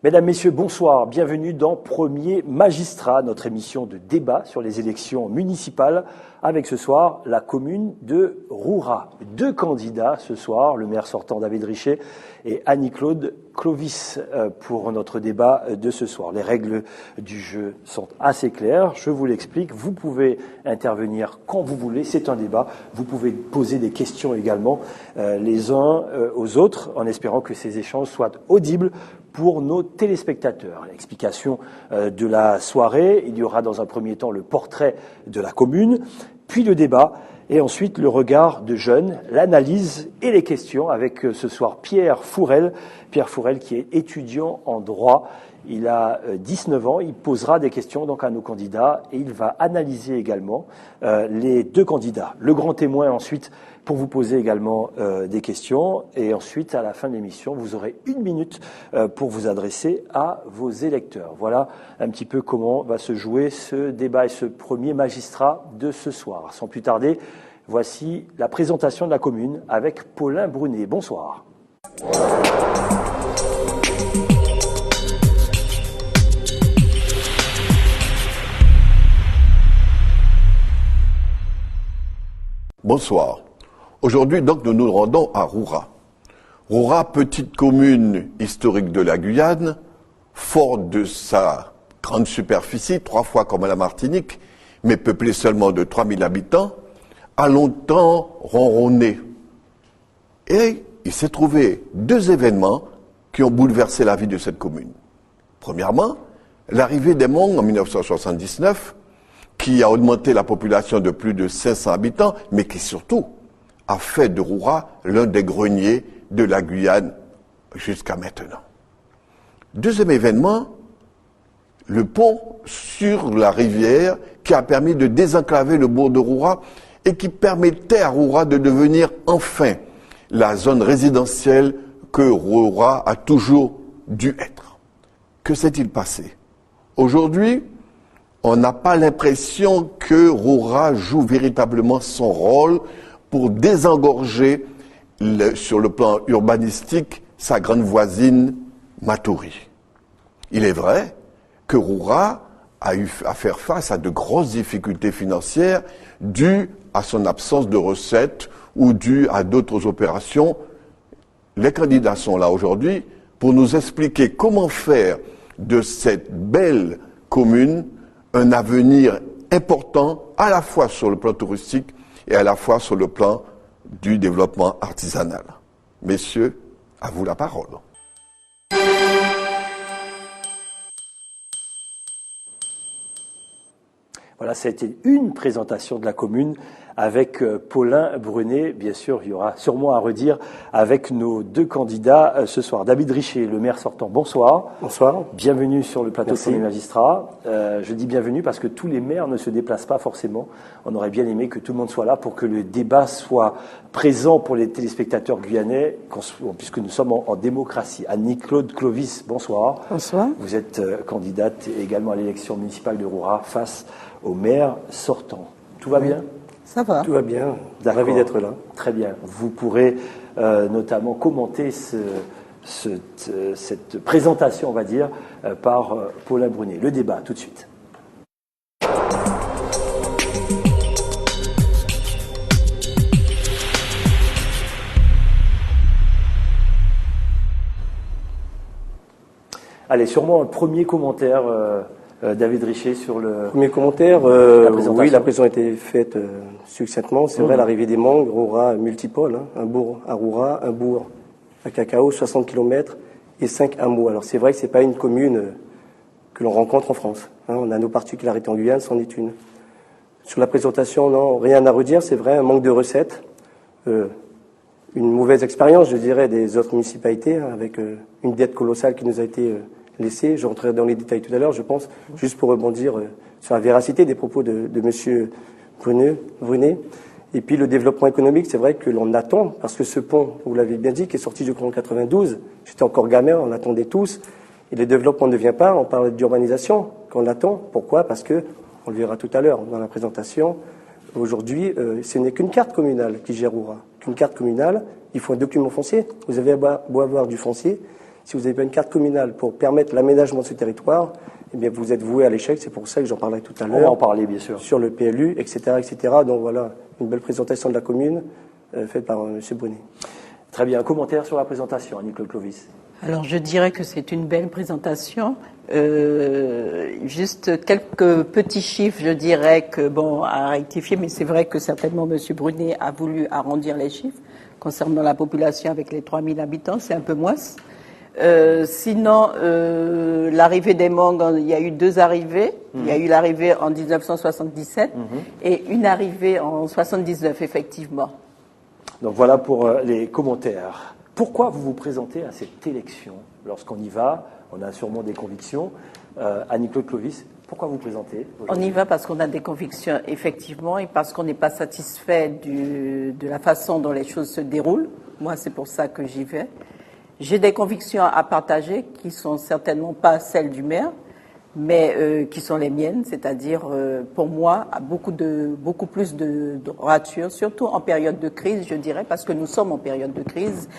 Mesdames, Messieurs, bonsoir. Bienvenue dans Premier Magistrat, notre émission de débat sur les élections municipales, avec ce soir la commune de Roura. Deux candidats ce soir, le maire sortant David Richet et Annie-Claude Clovis pour notre débat de ce soir. Les règles du jeu sont assez claires, je vous l'explique. Vous pouvez intervenir quand vous voulez, c'est un débat. Vous pouvez poser des questions également les uns aux autres, en espérant que ces échanges soient audibles pour nos téléspectateurs. L'explication de la soirée, il y aura dans un premier temps le portrait de la commune, puis le débat, et ensuite le regard de jeunes, l'analyse et les questions avec ce soir Pierre Fourel. Pierre Fourel qui est étudiant en droit. Il a 19 ans, il posera des questions donc à nos candidats et il va analyser également les deux candidats. Le grand témoin ensuite pour vous poser également des questions et ensuite à la fin de l'émission vous aurez 1 minute pour vous adresser à vos électeurs. Voilà un petit peu comment va se jouer ce débat et ce premier magistrat de ce soir. Sans plus tarder, voici la présentation de la commune avec Paulin Brunet. Bonsoir. Bonsoir. Aujourd'hui, donc, nous nous rendons à Roura. Roura, petite commune historique de la Guyane, forte de sa grande superficie, 3 fois comme à la Martinique, mais peuplée seulement de 3000 habitants, a longtemps ronronné. Et il s'est trouvé 2 événements qui ont bouleversé la vie de cette commune. Premièrement, l'arrivée des Hmong en 1979, qui a augmenté la population de plus de 500 habitants, mais qui surtout a fait de Roura l'un des greniers de la Guyane jusqu'à maintenant. Deuxième événement, le pont sur la rivière qui a permis de désenclaver le bourg de Roura et qui permettait à Roura de devenir enfin la zone résidentielle que Roura a toujours dû être. Que s'est-il passé? Aujourd'hui, on n'a pas l'impression que Roura joue véritablement son rôle pour désengorger sur le plan urbanistique sa grande voisine Matoury. Il est vrai que Roura a eu à faire face à de grosses difficultés financières dues à son absence de recettes ou dues à d'autres opérations. Les candidats sont là aujourd'hui pour nous expliquer comment faire de cette belle commune un avenir important à la fois sur le plan touristique et à la fois sur le plan du développement artisanal. Messieurs, à vous la parole. Voilà, ça a été une présentation de la commune avec Paulin Brunet. Bien sûr, il y aura sûrement à redire avec nos deux candidats ce soir. David Richet, le maire sortant, bonsoir. Bonsoir. Bienvenue sur le plateau de Merci. Premier Magistrat. Je dis bienvenue parce que tous les maires ne se déplacent pas forcément. On aurait bien aimé que tout le monde soit là pour que le débat soit présent pour les téléspectateurs guyanais, puisque nous sommes en démocratie. Annie-Claude Clovis, bonsoir. Bonsoir. Vous êtes candidate également à l'élection municipale de Roura face au maire sortant. Tout va bien ? Ça va. Tout va bien. D'accord. Ravi d'être là. Très bien. Vous pourrez notamment commenter cette présentation, on va dire, par Paulin Brunet. Le débat, tout de suite. Allez, sûrement un premier commentaire, David Richet, sur le... Premier commentaire, la présentation. oui, la présentation a été faite succinctement. C'est vrai, l'arrivée des Hmong, Roura multipole, hein, un bourg à Roura, un bourg à Cacao, 60 km et 5 hameaux. Alors c'est vrai que c'est pas une commune que l'on rencontre en France. Hein, on a nos particularités en Guyane, c'en est une. Sur la présentation, non, rien à redire, c'est vrai, un manque de recettes, une mauvaise expérience, je dirais, des autres municipalités, hein, avec une dette colossale qui nous a été laissée. Je rentrerai dans les détails tout à l'heure, je pense, juste pour rebondir sur la véracité des propos de monsieur Brunet. Et puis le développement économique, c'est vrai que l'on attend, parce que ce pont, vous l'avez bien dit, qui est sorti, je crois, en 92, j'étais encore gamin, on l'attendait tous, et le développement ne vient pas, on parle d'urbanisation, qu'on attend. Pourquoi? Parce que, on le verra tout à l'heure dans la présentation, aujourd'hui, ce n'est qu'une carte communale qui gère Roura. Qu'une carte communale, il faut un document foncier. Vous avez beau avoir du foncier, si vous n'avez pas une carte communale pour permettre l'aménagement de ce territoire, eh bien, vous êtes voué à l'échec. C'est pour ça que j'en parlerai tout à l'heure. On va en parler, bien sûr. Sur le PLU, etc., etc. Donc voilà, une belle présentation de la commune faite par M. Brunet. Très bien. Un commentaire sur la présentation, Annie-Claude Clovis. Alors, je dirais que c'est une belle présentation. Juste quelques petits chiffres, je dirais que, bon, à rectifier, mais c'est vrai que certainement M. Brunet a voulu arrondir les chiffres concernant la population avec les 3000 habitants, c'est un peu moins. Sinon, l'arrivée des Hmongs, il y a eu 2 arrivées. Il y a eu l'arrivée en 1977 et une arrivée en 79, effectivement. Donc voilà pour les commentaires. Pourquoi vous vous présentez à cette élection? Lorsqu'on y va, on a sûrement des convictions. Annie-Claude Clovis, pourquoi vous présentez? On y va parce qu'on a des convictions, effectivement, et parce qu'on n'est pas satisfait de la façon dont les choses se déroulent. Moi, c'est pour ça que j'y vais. J'ai des convictions à partager qui sont certainement pas celles du maire, mais qui sont les miennes, c'est-à-dire pour moi beaucoup plus de droiture, surtout en période de crise, je dirais, parce que nous sommes en période de crise.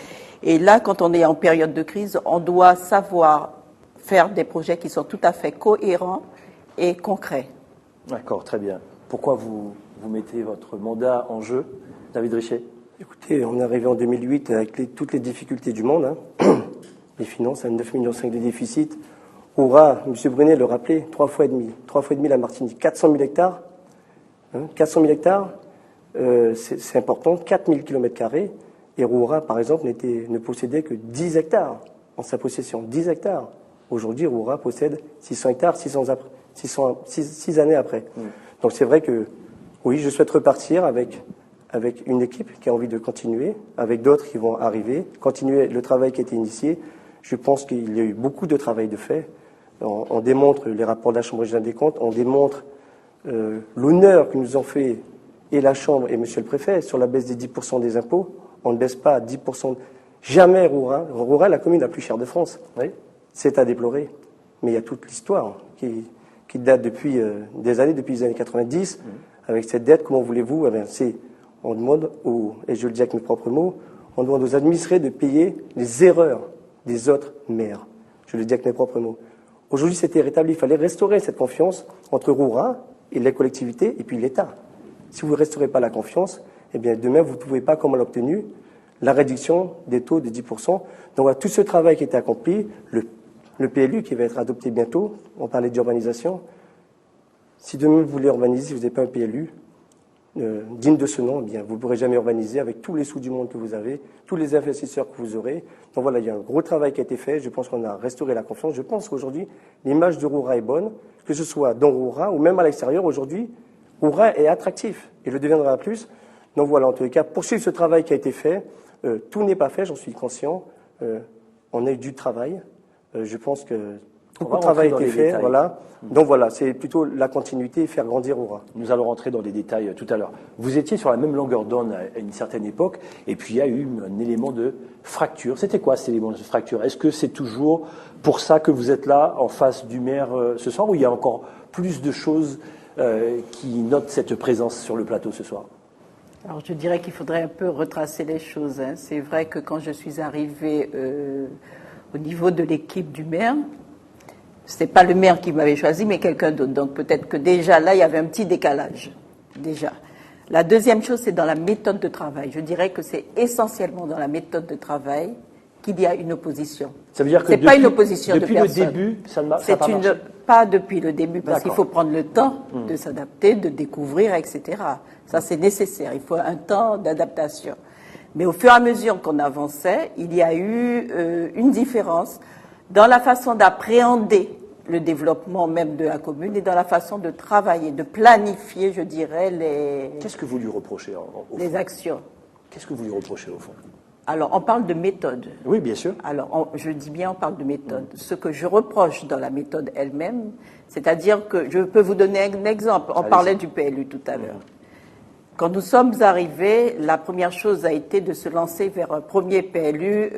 Et là, quand on est en période de crise, on doit savoir faire des projets qui sont tout à fait cohérents et concrets. D'accord, très bien. Pourquoi vous mettez votre mandat en jeu, David Richet? Écoutez, on est arrivé en 2008 avec toutes les difficultés du monde, hein. Les finances à 9,5 millions de déficit. Roura, M. Brunet le rappelait, 3 fois et demi la Martinique, 400 000 hectares. 400 000 hectares, c'est important, 4 000 km². Et Roura, par exemple, ne possédait que 10 hectares en sa possession. 10 hectares. Aujourd'hui, Roura possède 600 hectares 6 années après. Donc c'est vrai que, oui, je souhaite repartir avec une équipe qui a envie de continuer, avec d'autres qui vont arriver, continuer le travail qui a été initié. Je pense qu'il y a eu beaucoup de travail de fait. On démontre les rapports de la Chambre régionale des comptes, on démontre l'honneur que nous ont fait et la Chambre et Monsieur le Préfet sur la baisse des 10% des impôts. On ne baisse pas à 10%. Jamais Roura. Roura est la commune la plus chère de France. Oui. C'est à déplorer. Mais il y a toute l'histoire qui date depuis les années 90. Avec cette dette, comment voulez-vous? On demande et je le dis avec mes propres mots, on demande aux administrés de payer les erreurs des autres maires. Je le dis avec mes propres mots. Aujourd'hui, c'était rétabli. Il fallait restaurer cette confiance entre Roura et les collectivités et puis l'État. Si vous ne restaurez pas la confiance, eh bien, demain, vous ne pouvez pas, comme on l'a obtenu, la réduction des taux de 10%. Donc, voilà, tout ce travail qui a été accompli, le PLU qui va être adopté bientôt, on parlait d'urbanisation. Si demain, vous voulez urbaniser, si vous n'avez pas un PLU, digne de ce nom, eh bien, vous ne pourrez jamais urbaniser avec tous les sous du monde que vous avez, tous les investisseurs que vous aurez. Donc voilà, il y a un gros travail qui a été fait. Je pense qu'on a restauré la confiance. Je pense qu'aujourd'hui, l'image de Roura est bonne, que ce soit dans Roura ou même à l'extérieur. Aujourd'hui, Roura est attractif et le deviendra plus. Donc voilà, en tous les cas, poursuivre ce travail qui a été fait. Tout n'est pas fait, j'en suis conscient. On a eu du travail. Je pense que beaucoup de travail a été fait. Voilà. Donc voilà, c'est plutôt la continuité, faire grandir Roura. Nous allons rentrer dans les détails tout à l'heure. Vous étiez sur la même longueur d'onde à une certaine époque, et puis il y a eu un élément de fracture. C'était quoi cet élément de fracture? Est-ce que c'est toujours pour ça que vous êtes là, en face du maire ce soir, ou il y a encore plus de choses qui notent cette présence sur le plateau ce soir? Alors je dirais qu'il faudrait un peu retracer les choses. Hein. C'est vrai que quand je suis arrivée au niveau de l'équipe du maire, c'était pas le maire qui m'avait choisi, mais quelqu'un d'autre. Donc peut-être que déjà là, il y avait un petit décalage. Déjà. La deuxième chose, c'est dans la méthode de travail. Je dirais que c'est essentiellement dans la méthode de travail qu'il y a une opposition. Ça veut dire que c'est pas une opposition depuis de le personne. Début, ça n'a pas marché. Pas depuis le début, parce qu'il faut prendre le temps de s'adapter, de découvrir, etc. Ça, c'est nécessaire. Il faut un temps d'adaptation. Mais au fur et à mesure qu'on avançait, il y a eu une différence dans la façon d'appréhender le développement même de la commune et dans la façon de travailler, de planifier, je dirais, Qu'est-ce que vous lui reprochez les actions. Qu'est-ce que vous lui reprochez au fond? Alors, on parle de méthode. Oui, bien sûr. Alors, je dis bien, on parle de méthode. Ce que je reproche dans la méthode elle-même, c'est-à-dire que je peux vous donner un exemple. On parlait du PLU tout à l'heure. Quand nous sommes arrivés, la première chose a été de se lancer vers un premier PLU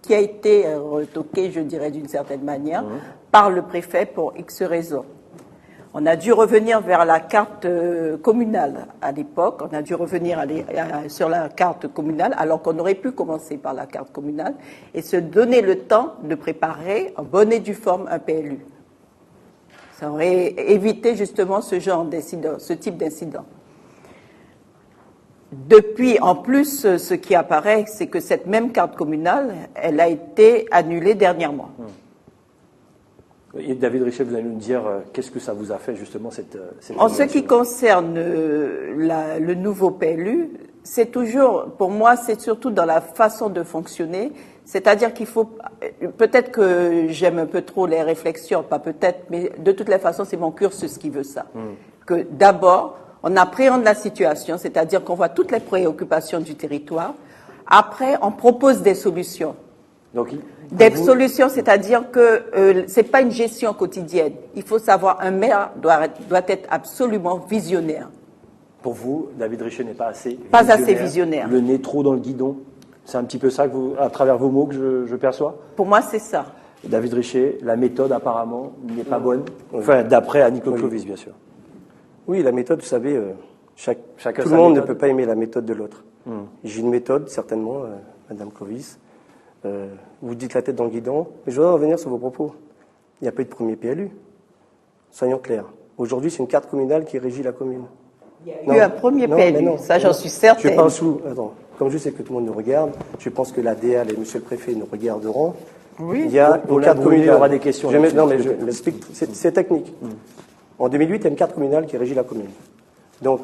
qui a été retoqué, je dirais d'une certaine manière, par le préfet pour X raisons. On a dû revenir vers la carte communale à l'époque. On a dû revenir sur la carte communale, alors qu'on aurait pu commencer par la carte communale et se donner le temps de préparer en bonne et due forme un PLU. Ça aurait évité justement ce genre d'incident, ce type d'incident. Depuis, en plus, ce qui apparaît, c'est que cette même carte communale, elle a été annulée dernièrement. Et David Richet, vous allez nous dire qu'est-ce que ça vous a fait justement cette en ce qui concerne le nouveau PLU, c'est toujours, pour moi, c'est surtout dans la façon de fonctionner. C'est-à-dire qu'il faut, peut-être que j'aime un peu trop les réflexions, pas peut-être, mais de toutes les façons, c'est mon cursus qui veut ça. Que d'abord, on appréhende la situation, c'est-à-dire qu'on voit toutes les préoccupations du territoire. Après, on propose des solutions. Donc, des solutions, c'est-à-dire que c'est pas une gestion quotidienne. Il faut savoir, un maire doit être absolument visionnaire. Pour vous, David Richet n'est pas assez visionnaire. Pas assez visionnaire. Le nez trop dans le guidon. C'est un petit peu ça que vous, à travers vos mots, que je perçois. Pour moi, c'est ça. David Richet, la méthode apparemment n'est pas bonne. Enfin, d'après Annie-Claude Clovis, bien sûr. Oui, la méthode, vous savez, Chacun tout sa le monde méthode. ne peut pas aimer la méthode de l'autre. J'ai une méthode, certainement, Madame Clovis. Vous dites la tête dans le guidon. Mais je voudrais revenir sur vos propos. Il n'y a pas eu de premier PLU. Soyons clairs. Aujourd'hui, c'est une carte communale qui régit la commune. Il y a eu un premier PLU, ça j'en suis certaine. Je parle sous. Attends, comme je sais que tout le monde nous regarde, je pense que la DAL et Monsieur le Préfet nous regarderont. Oui. Il y a Pour une carte brûler, communale. il y aura des questions là-dessus. Non, mais je m'explique. C'est technique. En 2008, il y a une carte communale qui régit la commune. Donc,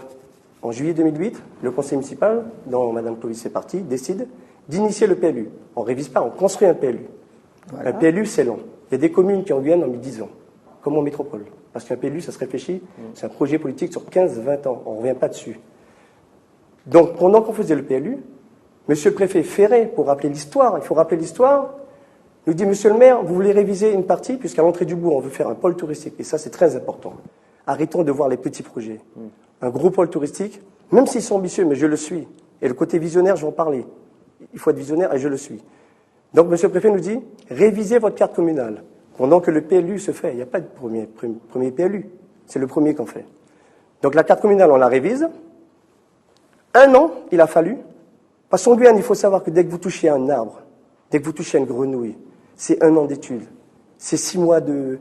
en juillet 2008, le conseil municipal, dont Madame Clovis fait partie, décide d'initier le PLU. On ne révise pas, on construit un PLU. Voilà. Un PLU, c'est long. Il y a des communes qui en Guyane ont mis 10 ans, comme en métropole. Parce qu'un PLU, ça se réfléchit, c'est un projet politique sur 15-20 ans. On ne revient pas dessus. Donc, pendant qu'on faisait le PLU, Monsieur le Préfet Ferré, pour rappeler l'histoire, il faut rappeler l'histoire, nous dit, Monsieur le maire, vous voulez réviser une partie, puisqu'à l'entrée du bourg, on veut faire un pôle touristique. Et ça, c'est très important. Arrêtons de voir les petits projets. Un gros pôle touristique, même s'ils sont ambitieux, mais je le suis. Et le côté visionnaire, je vais en parler. Il faut être visionnaire et je le suis. Donc, Monsieur le Préfet nous dit, révisez votre carte communale. Pendant que le PLU se fait, il n'y a pas de premier PLU. C'est le premier qu'on fait. Donc, la carte communale, on la révise. 1 an, il a fallu. Parce qu'en Guyane, il faut savoir que dès que vous touchez à un arbre, dès que vous touchez à une grenouille, c'est 1 an d'études. C'est 6 mois de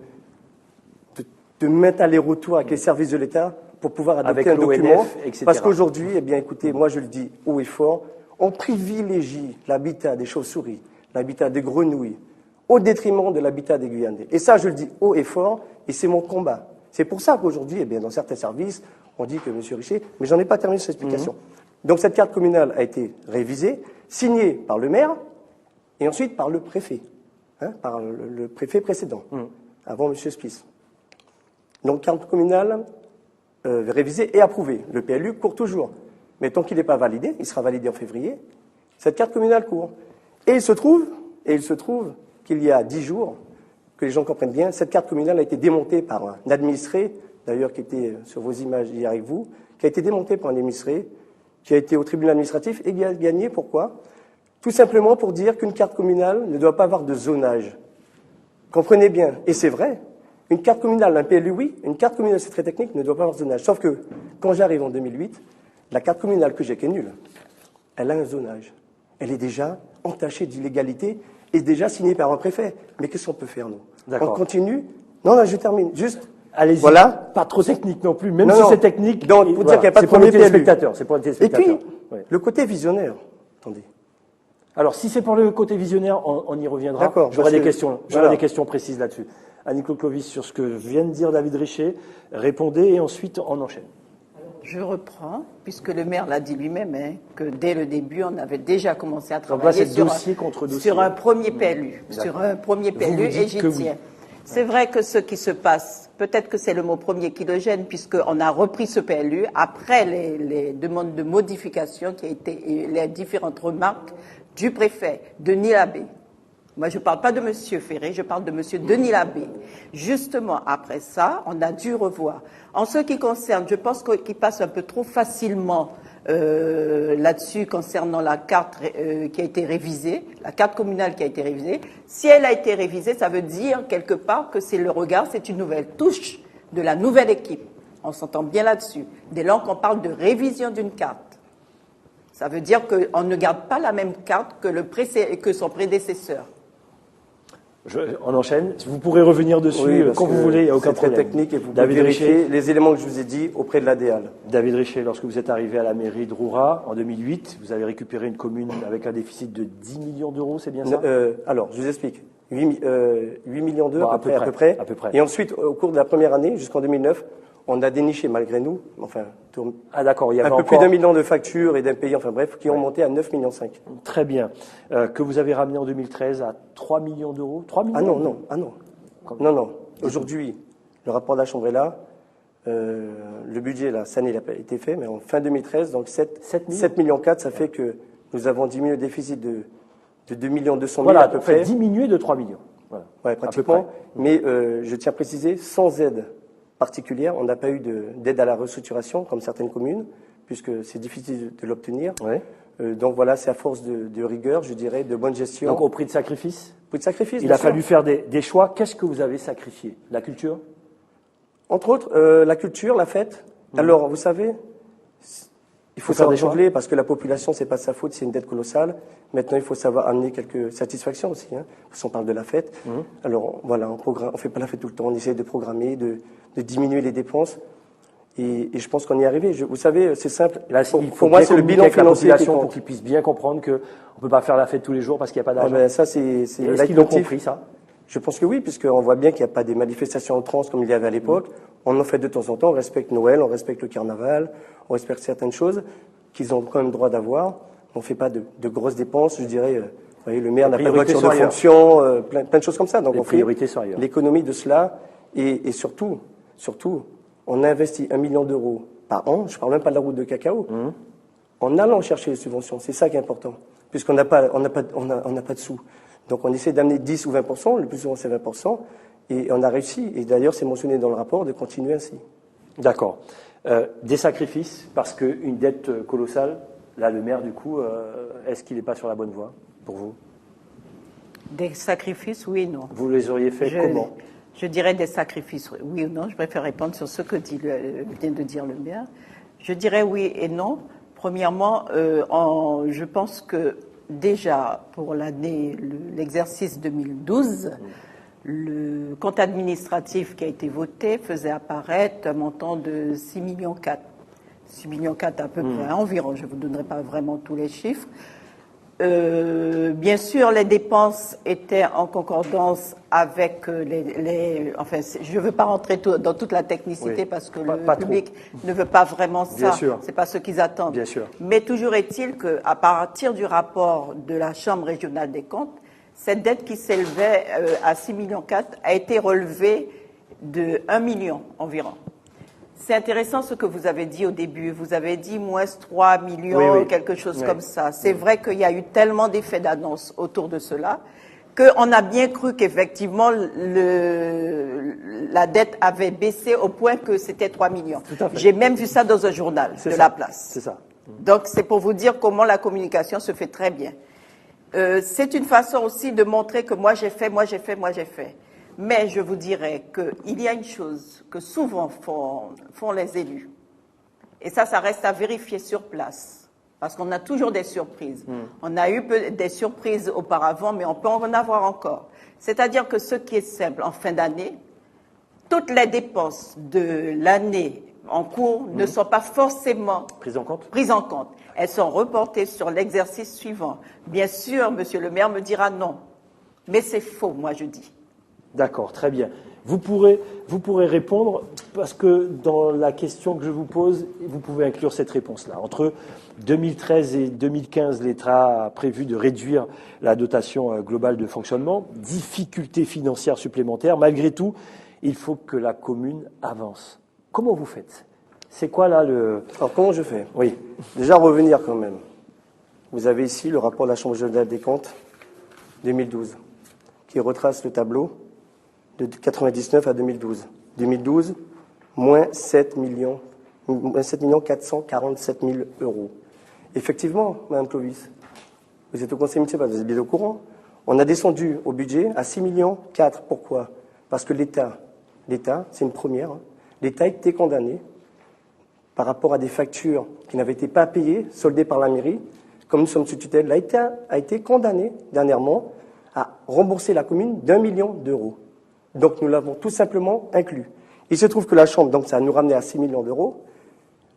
mettre aller-retour avec les services de l'État pour pouvoir adopter un document. etc. Parce qu'aujourd'hui, eh bien, écoutez, moi je le dis haut et fort, on privilégie l'habitat des chauves-souris, l'habitat des grenouilles, au détriment de l'habitat des Guyanais. Et ça, je le dis haut et fort, et c'est mon combat. C'est pour ça qu'aujourd'hui, eh bien, dans certains services, on dit que M. Richet, mais j'en ai pas terminé cette explication. Donc cette carte communale a été révisée, signée par le maire, et ensuite par le préfet, par le préfet précédent, avant M. Spies. Donc carte communale révisée et approuvée. Le PLU court toujours. Mais tant qu'il n'est pas validé, il sera validé en février, cette carte communale court. Et il se trouve qu'il y a 10 jours, que les gens comprennent bien, cette carte communale a été démontée par un administré, d'ailleurs qui était sur vos images hier avec vous, qui a été démontée par un administré, qui a été au tribunal administratif et qui a gagné. Pourquoi ? Tout simplement pour dire qu'une carte communale ne doit pas avoir de zonage. Comprenez bien, et c'est vrai, une carte communale, un PLU, oui, une carte communale, c'est très technique, ne doit pas avoir de zonage. Sauf que, quand j'arrive en 2008, la carte communale que j'ai, qui est nulle, elle a un zonage. Elle est déjà entachée d'illégalité et déjà signée par un préfet. Mais qu'est-ce qu'on peut faire, nous ? On continue ? Non, je termine. Juste, allez-y, voilà. Pas trop technique non plus, même si c'est technique. Donc, pour dire qu'il n'y a pas de premier PLU. C'est pour les téléspectateurs. Et puis, le côté visionnaire, attendez. Alors, si c'est pour le côté visionnaire, on y reviendra. D'accord. J'aurai des questions précises là-dessus. Annie-Claude Clovis, sur ce que vient de dire David Richet, répondez et ensuite on enchaîne. Je reprends, puisque le maire l'a dit lui-même, que dès le début, on avait déjà commencé à travailler sur un premier PLU. Sur un premier PLU, et j'y tiens. C'est vrai que ce qui se passe, peut-être que c'est le mot premier qui le gêne, puisqu'on a repris ce PLU après les demandes de modification qui a été, les différentes remarques du préfet, Denis Labbé. Moi, je ne parle pas de M. Ferré, je parle de M. Denis Labbé. Justement, après ça, on a dû revoir. En ce qui concerne, je pense qu'il passe un peu trop facilement là-dessus concernant la carte qui a été révisée, la carte communale qui a été révisée. Si elle a été révisée, ça veut dire quelque part que c'est le regard, c'est une nouvelle touche de la nouvelle équipe. On s'entend bien là-dessus. Dès lors qu'on parle de révision d'une carte, ça veut dire qu'on ne garde pas la même carte que son prédécesseur. On enchaîne. Vous pourrez revenir dessus quand vous voulez, il n'y a aucun problème. C'est très technique et vous pouvez vérifier les éléments que je vous ai dit auprès de l'ADEAL. David Richer, lorsque vous êtes arrivé à la mairie de Roura en 2008, vous avez récupéré une commune avec un déficit de 10 millions d'euros, c'est bien ça? Alors, je vous explique. 8 millions d'euros Bon, à peu près. Et ensuite, au cours de la première année, jusqu'en 2009, on a déniché malgré nous, d'accord, il y avait un peu plus d'1 million de factures et d'impayés, qui ont monté à 9,5 millions. Très bien. Que vous avez ramené en 2013 à 3 millions d'euros. 3 millions Non. Aujourd'hui, le rapport de la Chambre est là. Le budget, là, cette année, il a pas été fait, mais en fin 2013, donc 7,4 millions, ça fait que nous avons diminué le déficit de 2 200 000 à peu près. Diminué de 3 millions. Voilà. Ouais, pratiquement. Mais je tiens à préciser, sans aide particulière, on n'a pas eu d'aide à la restructuration, comme certaines communes, puisque c'est difficile de l'obtenir. Ouais. Donc voilà, c'est à force de rigueur, je dirais, de bonne gestion. Donc au prix de sacrifice. Prix de sacrifice. Il a fallu faire des choix. Qu'est-ce que vous avez sacrifié? La culture? Entre autres, la culture, la fête. Alors, vous savez, il faut savoir jongler parce que la population, c'est pas de sa faute, c'est une dette colossale. Maintenant, il faut savoir amener quelques satisfactions aussi, parce qu'on parle de la fête. Alors, voilà, on fait pas la fête tout le temps, on essaie de programmer, de diminuer les dépenses. Et je pense qu'on y est arrivé. Vous savez, c'est simple. Là, pour moi, c'est le bilan financier la population pour qu'ils puissent bien comprendre qu'on ne peut pas faire la fête tous les jours parce qu'il n'y a pas d'argent. Ça, c'est Est-ce qu'ils l'ont compris, ça? Je pense que oui, puisqu'on voit bien qu'il n'y a pas des manifestations en trans comme il y avait à l'époque. On en fait de temps en temps, on respecte Noël, on respecte le carnaval, on respecte certaines choses qu'ils ont quand même droit d'avoir. On ne fait pas de grosses dépenses, je dirais. Vous voyez, le maire n'a pas de voiture de fonction, plein de choses comme ça. Donc on fait l'économie de cela et surtout, on investit 1 million d'euros par an. Je ne parle même pas de la route de cacao. En allant chercher les subventions, c'est ça qui est important, puisqu'on n'a pas de sous. Donc on essaie d'amener 10 ou 20%, le plus souvent c'est 20%, et on a réussi. Et d'ailleurs, c'est mentionné dans le rapport de continuer ainsi. D'accord. Des sacrifices, parce qu'une dette colossale, là, le maire, du coup, est-ce qu'il n'est pas sur la bonne voie, pour vous? Des sacrifices, oui et non. Vous les auriez fait comment? Je dirais des sacrifices, oui ou non. Je préfère répondre sur ce que vient de dire le maire. Je dirais oui et non. Premièrement, je pense que déjà, pour l'exercice 2012, le compte administratif qui a été voté faisait apparaître un montant de 6,4 millions. 6,4 millions à peu près, environ. Je ne vous donnerai pas vraiment tous les chiffres. Bien sûr, les dépenses étaient en concordance avec enfin, je ne veux pas rentrer dans toute la technicité parce que le public ne veut pas vraiment ça. C'est pas ce qu'ils attendent. Bien sûr. Mais toujours est-il qu'à partir du rapport de la Chambre régionale des comptes, cette dette qui s'élevait à 6,4 millions a été relevée de 1 million environ. C'est intéressant ce que vous avez dit au début. Vous avez dit moins 3 millions, quelque chose comme ça. C'est vrai qu'il y a eu tellement d'effets d'annonce autour de cela qu'on a bien cru qu'effectivement la dette avait baissé au point que c'était 3 millions. J'ai même vu ça dans un journal de la place. C'est ça. Donc c'est pour vous dire comment la communication se fait très bien. C'est une façon aussi de montrer que moi j'ai fait. Mais je vous dirais qu'il y a une chose que souvent font les élus, et ça reste à vérifier sur place, parce qu'on a toujours des surprises. On a eu des surprises auparavant, mais on peut en avoir encore. C'est-à-dire que ce qui est simple, en fin d'année, toutes les dépenses de l'année en cours ne sont pas forcément prises en compte. Elles sont reportées sur l'exercice suivant. Bien sûr, monsieur le maire me dira non, mais c'est faux, moi je dis. D'accord, très bien. Vous pourrez répondre, parce que dans la question que je vous pose, vous pouvez inclure cette réponse-là. Entre 2013 et 2015, l'État a prévu de réduire la dotation globale de fonctionnement. Difficultés financières supplémentaires. Malgré tout, il faut que la commune avance. Comment vous faites? C'est quoi là Alors comment je fais? Oui. Déjà revenir quand même. Vous avez ici le rapport de la Chambre régionale des comptes 2012, qui retrace le tableau de 1999 à 2012. 2012, moins 7 447 000 euros. Effectivement, Mme Clovis, vous êtes au conseil municipal, vous êtes bien au courant. On a descendu au budget à 6,4 millions. Pourquoi? Parce que l'État, c'est une première, l'État a été condamné par rapport à des factures qui n'avaient été pas payées, soldées par la mairie. Comme nous sommes sous tutelle, l'État a été condamné dernièrement à rembourser la commune d'1 million d'euros. Donc nous l'avons tout simplement inclus. Il se trouve que la Chambre, donc ça nous ramenait à 6 millions d'euros,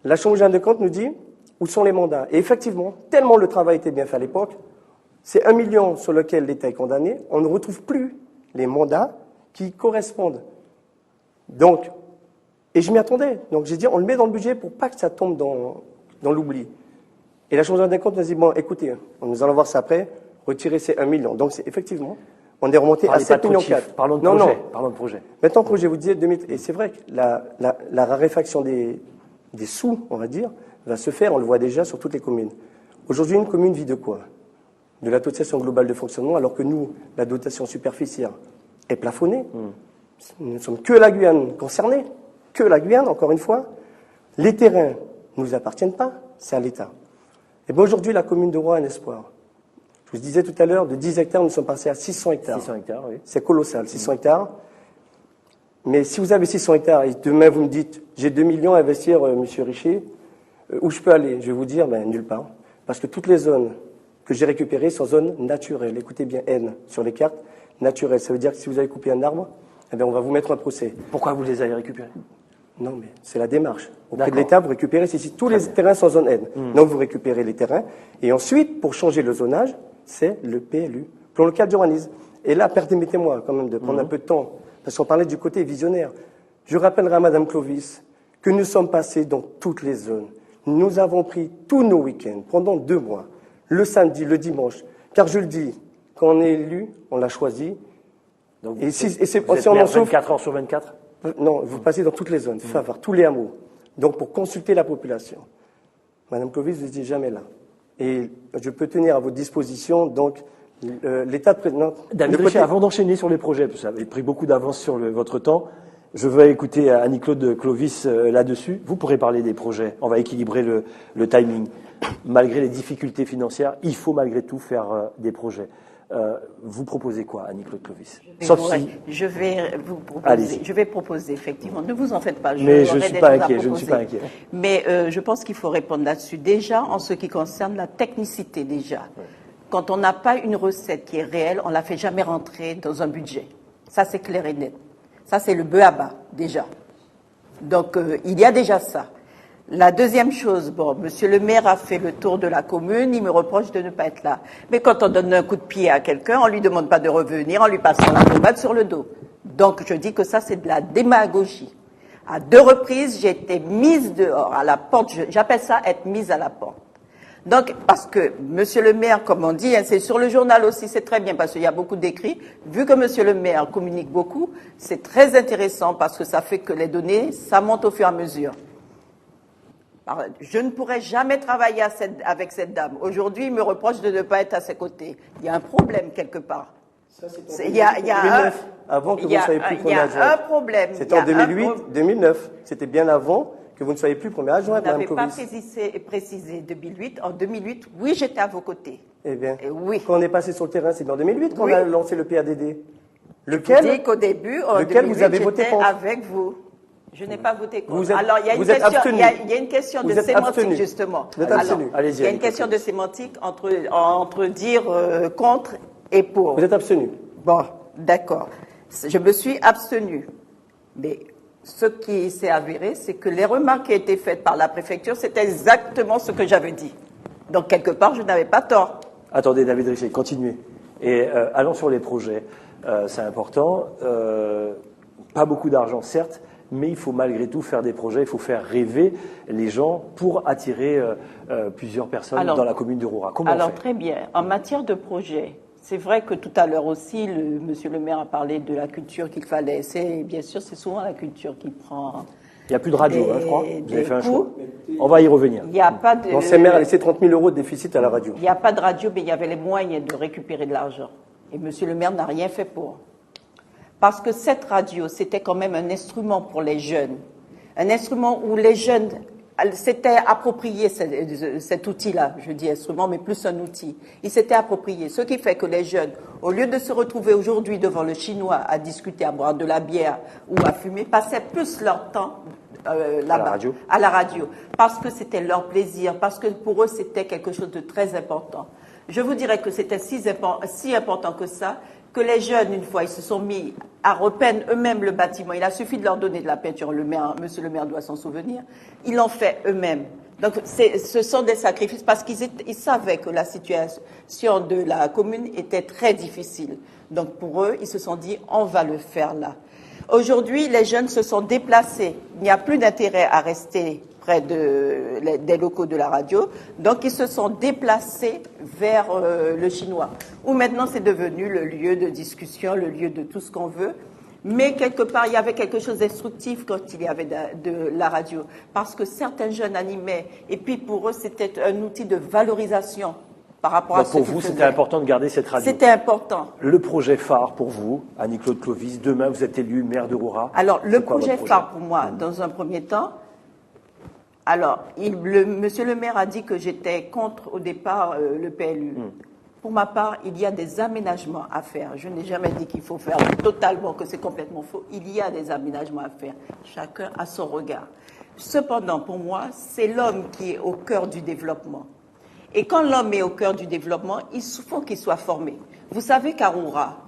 la Chambre générale de comptes nous dit où sont les mandats. Et effectivement, tellement le travail était bien fait à l'époque, c'est 1 million sur lequel l'État est condamné, on ne retrouve plus les mandats qui correspondent. Donc, et je m'y attendais. Donc j'ai dit, on le met dans le budget pour pas que ça tombe dans l'oubli. Et la Chambre générale des comptes nous dit, bon, écoutez, nous allons voir ça après, retirer ces 1 million. Donc c'est effectivement, on est remonté à 7 millions 4. Parlons de projet. Parlons de projet. Maintenant, projet, je vous disais, et c'est vrai que la raréfaction des sous, on va dire, va se faire, on le voit déjà sur toutes les communes. Aujourd'hui, une commune vit de quoi? De la dotation globale de fonctionnement, alors que nous, la dotation superficielle est plafonnée. Nous ne sommes que la Guyane concernée, que la Guyane, encore une fois. Les terrains ne nous appartiennent pas, c'est à l'État. Et bien aujourd'hui, la commune de Roura a un espoir. Je vous disais tout à l'heure, de 10 hectares, nous sommes passés à 600 hectares. 600 hectares, oui. C'est colossal, 600 hectares. Mais si vous avez 600 hectares et demain vous me dites, j'ai 2 millions à investir, monsieur Richer, où je peux aller? Je vais vous dire, nulle part. Parce que toutes les zones que j'ai récupérées sont zones naturelles. Écoutez bien, N sur les cartes, naturelles. Ça veut dire que si vous avez coupé un arbre, eh bien, on va vous mettre un procès. Pourquoi vous les avez récupérés? Non, mais c'est la démarche. Auprès de l'État, vous récupérez, si tous les terrains sont zone N. Donc vous récupérez les terrains. Et ensuite, pour changer le zonage, c'est le PLU, plan local d'urbanisme. Et là, permettez-moi quand même de prendre un peu de temps, parce qu'on parlait du côté visionnaire. Je rappellerai à Madame Clovis que nous sommes passés dans toutes les zones. Nous avons pris tous nos week-ends pendant 2 mois, le samedi, le dimanche. Car je le dis, quand on est élu, on l'a choisi. Donc, Et si on en souffre, 24 heures sur 24? non, vous passez dans toutes les zones, Favard, tous les hameaux. Donc, pour consulter la population. Madame Clovis, vous n'étiez jamais là. Et je peux tenir à votre disposition, donc, l'état de président. David Richer, avant d'enchaîner sur les projets, parce que ça avait pris beaucoup d'avance sur votre temps, je veux écouter Annie-Claude Clovis là-dessus. Vous pourrez parler des projets. On va équilibrer le timing. Malgré les difficultés financières, il faut malgré tout faire des projets. Vous proposez quoi, Annie-Claude Clovis? Je vais proposer, effectivement. Ne vous en faites pas. Mais je ne suis pas inquiet. Mais je pense qu'il faut répondre là-dessus. Déjà, en ce qui concerne la technicité, déjà. Ouais. Quand on n'a pas une recette qui est réelle, on ne la fait jamais rentrer dans un budget. Ça, c'est clair et net. Ça, c'est le bœuf à bas, déjà. Donc, il y a déjà ça. La deuxième chose, monsieur le maire a fait le tour de la commune, il me reproche de ne pas être là. Mais quand on donne un coup de pied à quelqu'un, on lui demande pas de revenir, on lui passe la pommade sur le dos. Donc je dis que ça c'est de la démagogie. À 2 reprises, j'ai été mise dehors, à la porte, j'appelle ça être mise à la porte. Donc, parce que monsieur le maire, comme on dit, c'est sur le journal aussi, c'est très bien parce qu'il y a beaucoup d'écrits. Vu que monsieur le maire communique beaucoup, c'est très intéressant parce que ça fait que les données, ça monte au fur et à mesure. Je ne pourrais jamais travailler avec cette dame. Aujourd'hui, il me reproche de ne pas être à ses côtés. Il y a un problème quelque part. Il y a avant que vous ne soyez plus première adjointe. Il y a un problème. C'était en 2008-2009. C'était bien avant que vous ne soyez plus première adjointe, Madame Clovis. Vous n'avez pas précisé 2008. En 2008, oui, j'étais à vos côtés. Eh bien, oui. Quand on est passé sur le terrain, c'est en 2008 qu'on a lancé le PADD. Lequel je dis qu'au début, en 2008, vous avez voté contre. Avec vous. Je n'ai pas voté contre. Alors, il y a une question de sémantique, justement. Vous êtes abstenu. Il y a une question de sémantique entre dire contre et pour. Vous êtes abstenu. Bon, d'accord. Je me suis abstenu. Mais ce qui s'est avéré, c'est que les remarques qui ont été faites par la préfecture, c'était exactement ce que j'avais dit. Donc, quelque part, je n'avais pas tort. Attendez, David Richer, continuez. Et allons sur les projets. C'est important. Pas beaucoup d'argent, certes, mais il faut malgré tout faire des projets, il faut faire rêver les gens pour attirer plusieurs personnes dans la commune de Roura. Comment on fait? Très bien. En matière de projets, c'est vrai que tout à l'heure aussi, monsieur le maire a parlé de la culture qu'il fallait. Bien sûr, c'est souvent la culture qui prend... Il n'y a plus de radio, je crois. Vous avez fait un choix. On va y revenir. Il n'y a pas de... L'ancien maire a laissé 30 000 € de déficit à la radio. Il n'y a pas de radio, mais il y avait les moyens de récupérer de l'argent. Et monsieur le maire n'a rien fait pour. Parce que cette radio, c'était quand même un instrument pour les jeunes. Un instrument où les jeunes s'était approprié cet outil-là, je dis instrument, mais plus un outil. Il s'était approprié, ce qui fait que les jeunes, au lieu de se retrouver aujourd'hui devant le chinois à discuter, à boire de la bière ou à fumer, passaient plus leur temps là-bas, à la radio, parce que c'était leur plaisir, parce que pour eux c'était quelque chose de très important. Je vous dirais que c'était si important que ça, que les jeunes, une fois, ils se sont mis à repeindre eux-mêmes le bâtiment. Il a suffi de leur donner de la peinture, monsieur le maire doit s'en souvenir. Ils l'ont fait eux-mêmes. Donc, ce sont des sacrifices parce qu'ils savaient que la situation de la commune était très difficile. Donc, pour eux, ils se sont dit, on va le faire là. Aujourd'hui, les jeunes se sont déplacés. Il n'y a plus d'intérêt à rester près des locaux de la radio. Donc, ils se sont déplacés vers le chinois, où maintenant c'est devenu le lieu de discussion, le lieu de tout ce qu'on veut. Mais quelque part, il y avait quelque chose d'instructif quand il y avait de la radio, parce que certains jeunes animaient, et puis pour eux, c'était un outil de valorisation par rapport à ce qu'ils faisaient. Pour vous, c'était important de garder cette radio. C'était important. Le projet phare pour vous, Annie-Claude Clovis, demain vous êtes élu maire de Roura. Alors, le projet phare pour moi, dans un premier temps, alors, monsieur le maire a dit que j'étais contre, au départ, le PLU. Pour ma part, il y a des aménagements à faire. Je n'ai jamais dit qu'il faut faire totalement, que c'est complètement faux. Il y a des aménagements à faire. Chacun a son regard. Cependant, pour moi, c'est l'homme qui est au cœur du développement. Et quand l'homme est au cœur du développement, il faut qu'il soit formé. Vous savez qu'à Roura,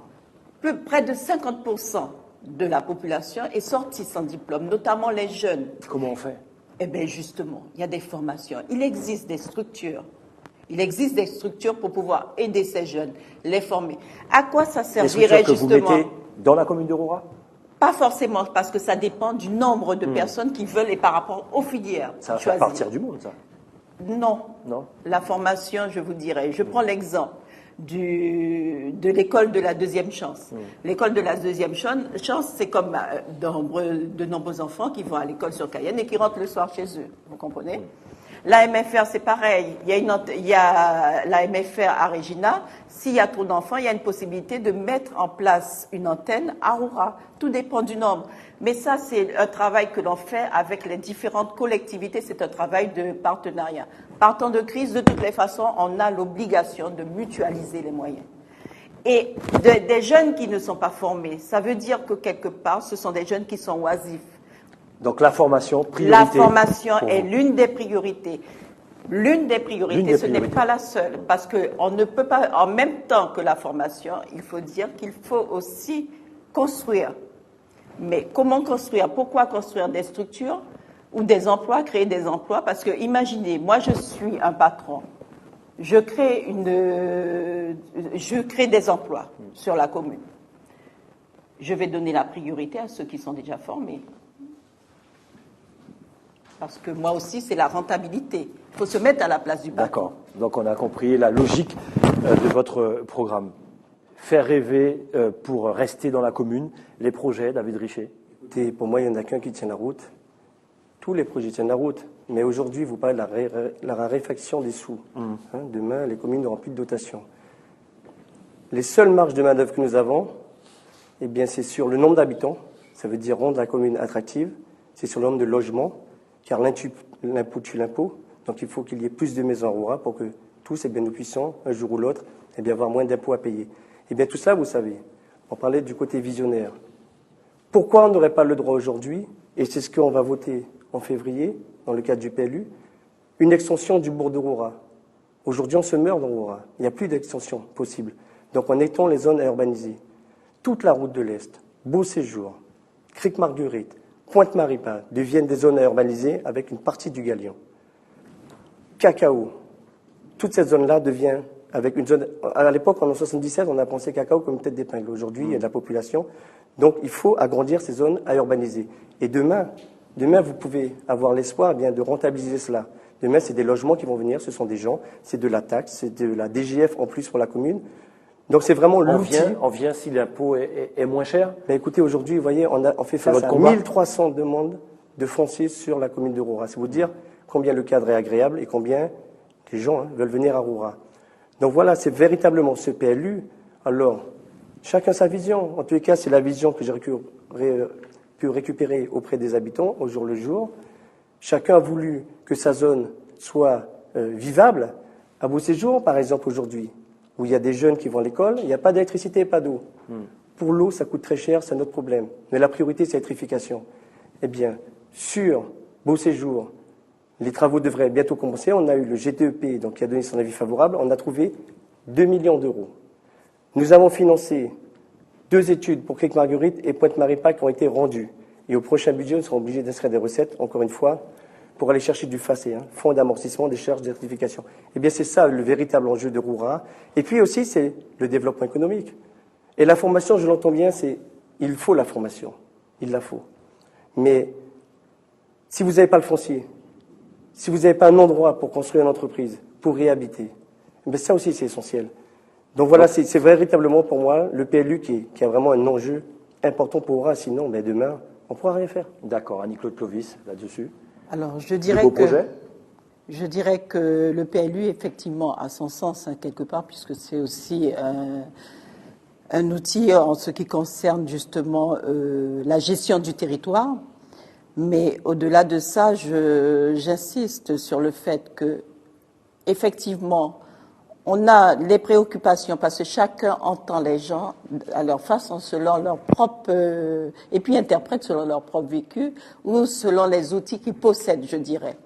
près de 50% de la population est sortie sans diplôme, notamment les jeunes. Comment on fait ? Eh bien, justement, il y a des formations. Il existe des structures. Il existe des structures pour pouvoir aider ces jeunes, les former. À quoi ça servirait que justement? Vous mettez dans la commune de Roura? Pas forcément, parce que ça dépend du nombre de personnes qui veulent et par rapport aux filières. Ça va faire partir du monde, ça? Non. Non. La formation, je vous dirais. Je prends l'exemple de l'école de la deuxième chance. L'école de la deuxième chance, c'est comme de nombreux enfants qui vont à l'école sur Cayenne et qui rentrent le soir chez eux. Vous comprenez? La MFR, c'est pareil. Il y a la MFR à Regina. S'il y a trop d'enfants, il y a une possibilité de mettre en place une antenne à Roura. Tout dépend du nombre. Mais ça, c'est un travail que l'on fait avec les différentes collectivités. C'est un travail de partenariat. Partant de crise, de toutes les façons, on a l'obligation de mutualiser les moyens. Et des jeunes qui ne sont pas formés, ça veut dire que quelque part, ce sont des jeunes qui sont oisifs. Donc la formation, priorité. La formation est l'une des priorités. L'une des priorités, ce n'est pas la seule, parce qu'on ne peut pas, en même temps que la formation, il faut dire qu'il faut aussi construire. Mais comment construire? Pourquoi construire des structures ou des emplois, créer des emplois? Parce que imaginez, moi je suis un patron, je crée des emplois sur la commune. Je vais donner la priorité à ceux qui sont déjà formés. Parce que moi aussi, c'est la rentabilité. Il faut se mettre à la place du patron. D'accord. Donc on a compris la logique de votre programme. Faire rêver pour rester dans la commune, les projets, David Richer. Écoutez, pour moi, il n'y en a qu'un qui tient la route. Tous les projets tiennent la route. Mais aujourd'hui, vous parlez de la raréfaction des sous. Demain, les communes n'auront plus de dotation. Les seules marges de main-d'œuvre que nous avons, eh bien, c'est sur le nombre d'habitants. Ça veut dire rendre la commune attractive. C'est sur le nombre de logements. Car l'impôt tue l'impôt, donc il faut qu'il y ait plus de maisons à Roura pour que tous, eh bien, nous puissions, un jour ou l'autre, eh bien, avoir moins d'impôts à payer. Eh bien, tout ça, vous savez, on parlait du côté visionnaire. Pourquoi on n'aurait pas le droit aujourd'hui, et c'est ce qu'on va voter en février, dans le cadre du PLU, une extension du bourg de Roura. Aujourd'hui, on se meurt dans Roura. Il n'y a plus d'extension possible. Donc, on étend les zones à urbaniser. Toute la route de l'Est, Beau Séjour, Crique-Marguerite, Pointe-Maripa deviennent des zones à urbaniser avec une partie du Galion. Cacao, toute cette zone-là devient avec une zone. À l'époque, en 1977, on a pensé cacao comme une tête d'épingle. Aujourd'hui, il y a de la population. Donc, il faut agrandir ces zones à urbaniser. Et demain, vous pouvez avoir l'espoir bien de rentabiliser cela. Demain, c'est des logements qui vont venir, ce sont des gens, c'est de la taxe, c'est de la DGF en plus pour la commune. Donc c'est vraiment l'outil. On vient si l'impôt est moins cher. Mais écoutez, aujourd'hui, vous voyez, on fait face à 1300 demandes de foncier sur la commune de Roura. C'est vous dire combien le cadre est agréable et combien les gens veulent venir à Roura. Donc voilà, c'est véritablement ce PLU. Alors, chacun sa vision. En tous les cas, c'est la vision que j'ai pu récupérer auprès des habitants au jour le jour. Chacun a voulu que sa zone soit vivable. À Beauséjour, par exemple, aujourd'hui, où il y a des jeunes qui vont à l'école, il n'y a pas d'électricité et pas d'eau. Pour l'eau, ça coûte très cher, c'est un autre problème. Mais la priorité, c'est l'électrification. Eh bien, sur Beauséjour, les travaux devraient bientôt commencer. On a eu le GTEP donc, qui a donné son avis favorable. On a trouvé 2 millions d'euros. Nous avons financé 2 études pour Crique-Marguerite et Pointe-Maripac qui ont été rendues. Et au prochain budget, nous serons obligés d'inscrire des recettes, encore une fois, pour aller chercher du FACE, Fonds d'amortissement des charges d'électrification. Eh bien, c'est ça le véritable enjeu de Roura. Et puis aussi, c'est le développement économique. Et la formation, je l'entends bien, il faut la formation. Il la faut. Mais si vous n'avez pas le foncier, si vous n'avez pas un endroit pour construire une entreprise, pour y habiter, eh bien ça aussi, c'est essentiel. Donc voilà, c'est véritablement pour moi le PLU qui a vraiment un enjeu important pour Roura. Sinon, ben demain, on ne pourra rien faire. D'accord. Annie-Claude Clovis, là-dessus. Alors, je dirais que le PLU, effectivement, a son sens, quelque part, puisque c'est aussi un outil en ce qui concerne justement la gestion du territoire. Mais au-delà de ça, j'insiste sur le fait que, effectivement, on a les préoccupations parce que chacun entend les gens à leur façon, selon leur propre, et puis interprète selon leur propre vécu ou selon les outils qu'ils possèdent, je dirais.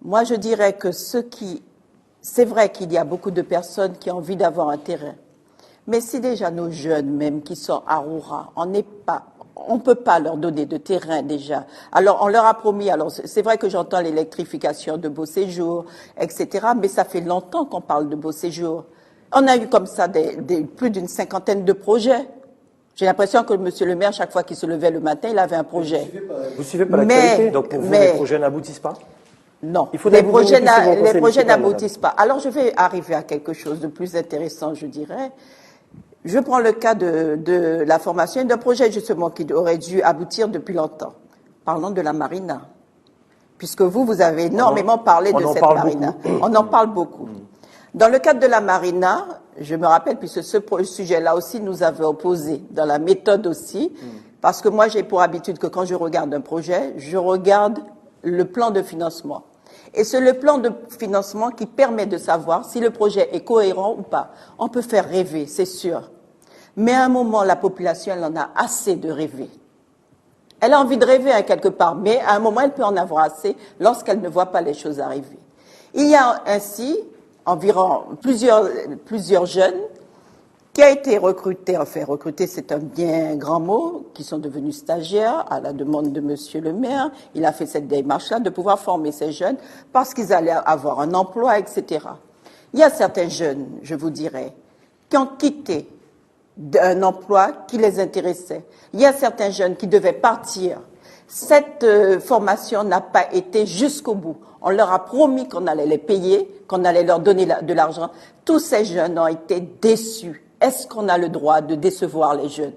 Moi, je dirais que c'est vrai qu'il y a beaucoup de personnes qui ont envie d'avoir un terrain. Mais si déjà nos jeunes, même qui sont à Roura, on peut pas leur donner de terrain déjà. Alors, on leur a promis, alors c'est vrai que j'entends l'électrification de Beauséjour, etc., mais ça fait longtemps qu'on parle de Beauséjour. On a eu comme ça plus d'une 50aine de projets. J'ai l'impression que monsieur le maire, chaque fois qu'il se levait le matin, il avait un projet. Vous suivez pas l'actualité? Donc pour vous, les projets n'aboutissent pas? Non, les projets n'aboutissent pas. Alors, je vais arriver à quelque chose de plus intéressant, je dirais. Je prends le cas de la formation d'un projet justement qui aurait dû aboutir depuis longtemps. Parlons de la marina. Puisque vous avez énormément parlé de cette marina. On en parle beaucoup. Dans le cadre de la marina, je me rappelle, puisque ce sujet-là aussi nous avait opposé, dans la méthode aussi, parce que moi j'ai pour habitude que quand je regarde un projet, je regarde le plan de financement. Et c'est le plan de financement qui permet de savoir si le projet est cohérent ou pas. On peut faire rêver, c'est sûr. Mais à un moment, la population, elle en a assez de rêver. Elle a envie de rêver quelque part, mais à un moment, elle peut en avoir assez lorsqu'elle ne voit pas les choses arriver. Il y a ainsi environ plusieurs jeunes qui a été recruté, enfin recruté c'est un bien grand mot, qui sont devenus stagiaires à la demande de monsieur le maire. Il a fait cette démarche-là de pouvoir former ces jeunes parce qu'ils allaient avoir un emploi, etc. Il y a certains jeunes, je vous dirais, qui ont quitté un emploi qui les intéressait. Il y a certains jeunes qui devaient partir. Cette formation n'a pas été jusqu'au bout. On leur a promis qu'on allait les payer, qu'on allait leur donner de l'argent. Tous ces jeunes ont été déçus. Est-ce qu'on a le droit de décevoir les jeunes?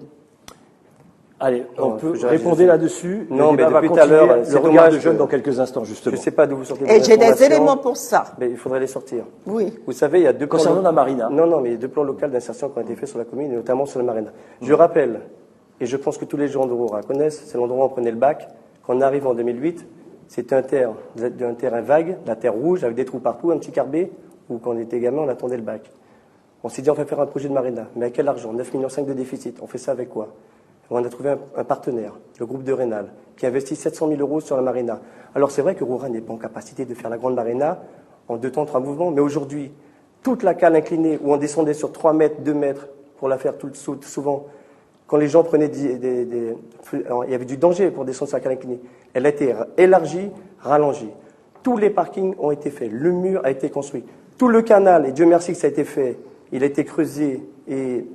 Allez, on peut répondre là-dessus. Non, mais depuis tout à l'heure, le regard de jeunes dans quelques instants, justement. Je ne sais pas d'où vous sortez. Et j'ai des éléments pour ça. Mais il faudrait les sortir. Oui. Vous savez, il y a 2 plans. Concernant la marina. Non, mais il y a 2 plans locaux d'insertion qui ont été faits sur la commune, et notamment sur la marina. Je rappelle, et je pense que tous les gens de Roura connaissent, c'est l'endroit où on prenait le bac. Quand on arrive en 2008, c'était un terrain vague, la terre rouge, avec des trous partout, un petit carbet, où quand on était gamin, on attendait le bac. On s'est dit, on va faire un projet de marina. Mais à quel argent? 9,5 millions de déficit. On fait ça avec quoi? On a trouvé un partenaire, le groupe de Rénal, qui investit 700 000 € sur la marina. Alors c'est vrai que Roura n'est pas en capacité de faire la grande marina en 2 temps, 3 mouvements, mais aujourd'hui, toute la cale inclinée, où on descendait sur 3 mètres, 2 mètres, pour la faire souvent, quand les gens prenaient il y avait du danger pour descendre sur la cale inclinée. Elle a été élargie, rallongée. Tous les parkings ont été faits, le mur a été construit. Tout le canal, et Dieu merci que ça a été fait, il a été creusé et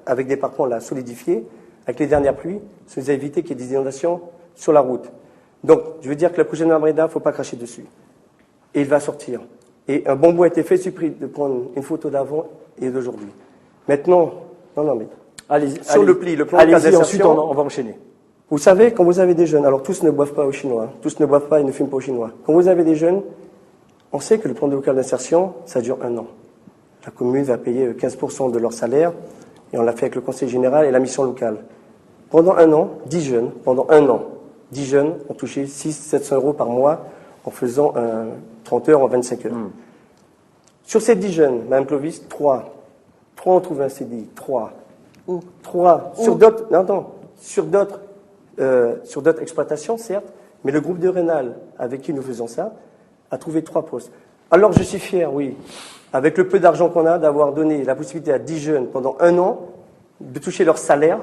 avec des parpaings, on l'a solidifié. Avec les dernières pluies, ça nous a évité qu'il y ait des inondations sur la route. Donc, je veux dire que la prochaine marina, il ne faut pas cracher dessus. Et il va sortir. Et un bon bout a été fait, il suffit de prendre une photo d'avant et d'aujourd'hui. Maintenant, mais sur le plan de allez-y, ensuite on va enchaîner. Vous savez, quand vous avez des jeunes, alors tous ne boivent pas au chinois, tous ne boivent pas et ne fument pas au chinois. Quand vous avez des jeunes, on sait que le plan local d'insertion, ça dure 1 an. La commune va payer 15% de leur salaire, et on l'a fait avec le conseil général et la mission locale. Pendant 1 an, 10 jeunes, pendant 1 an, 10 jeunes ont touché 600-700 euros par mois en faisant 30 heures en 25 heures. Sur ces 10 jeunes, Mme Clovis, 3 ont trouvé un CDI. 3. Où 3. Sur d'autres, sur d'autres exploitations, certes, mais le groupe de Rénal, avec qui nous faisons ça, a trouvé 3 postes. Alors je suis fier, oui, avec le peu d'argent qu'on a, d'avoir donné la possibilité à 10 jeunes pendant 1 an de toucher leur salaire,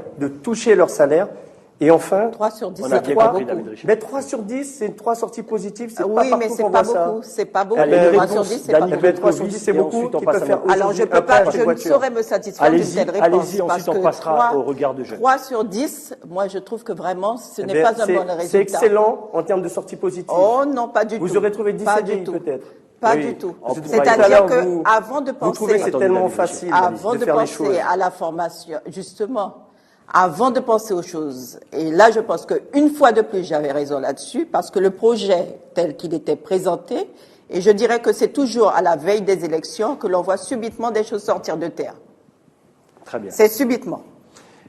et enfin, 3 sur 10, on a c'est bien pas compris, beaucoup. David Richet. mais 3 sur 10, c'est 3 sorties positives, c'est Oui, pas mais partout c'est qu'on pas voit ça. beaucoup. C'est pas beaucoup. Allez, 3 réponse sur 10, c'est pas d'Annie beaucoup. Mais 3 sur 10, c'est et beaucoup, ensuite on qui passe peuvent à faire Maud. Alors, aujourd'hui je un peux pas, prêt je de ne voiture. saurais me satisfaire d'une telle réponse. Allez-y, parce ensuite on que passera au regard de jeunes. 3 sur 10, moi je trouve que vraiment ce Eh n'est bien, pas un bon c'est résultat. excellent en termes de sorties positives. Oh non, pas du tout. Vous aurez trouvé 10 Pas CDI du tout. peut-être. Pas Oui. du tout. Tout à C'est-à-dire l'heure, que vous- avant de Vous trouvez que c'est penser, tellement David Richet. facile avant de de faire les choses. penser à la formation, justement, avant de penser aux choses, et là je pense qu'une fois de plus j'avais raison là-dessus, parce que le projet tel qu'il était présenté, et je dirais que c'est toujours à la veille des élections que l'on voit subitement des choses sortir de terre. Très bien. C'est subitement.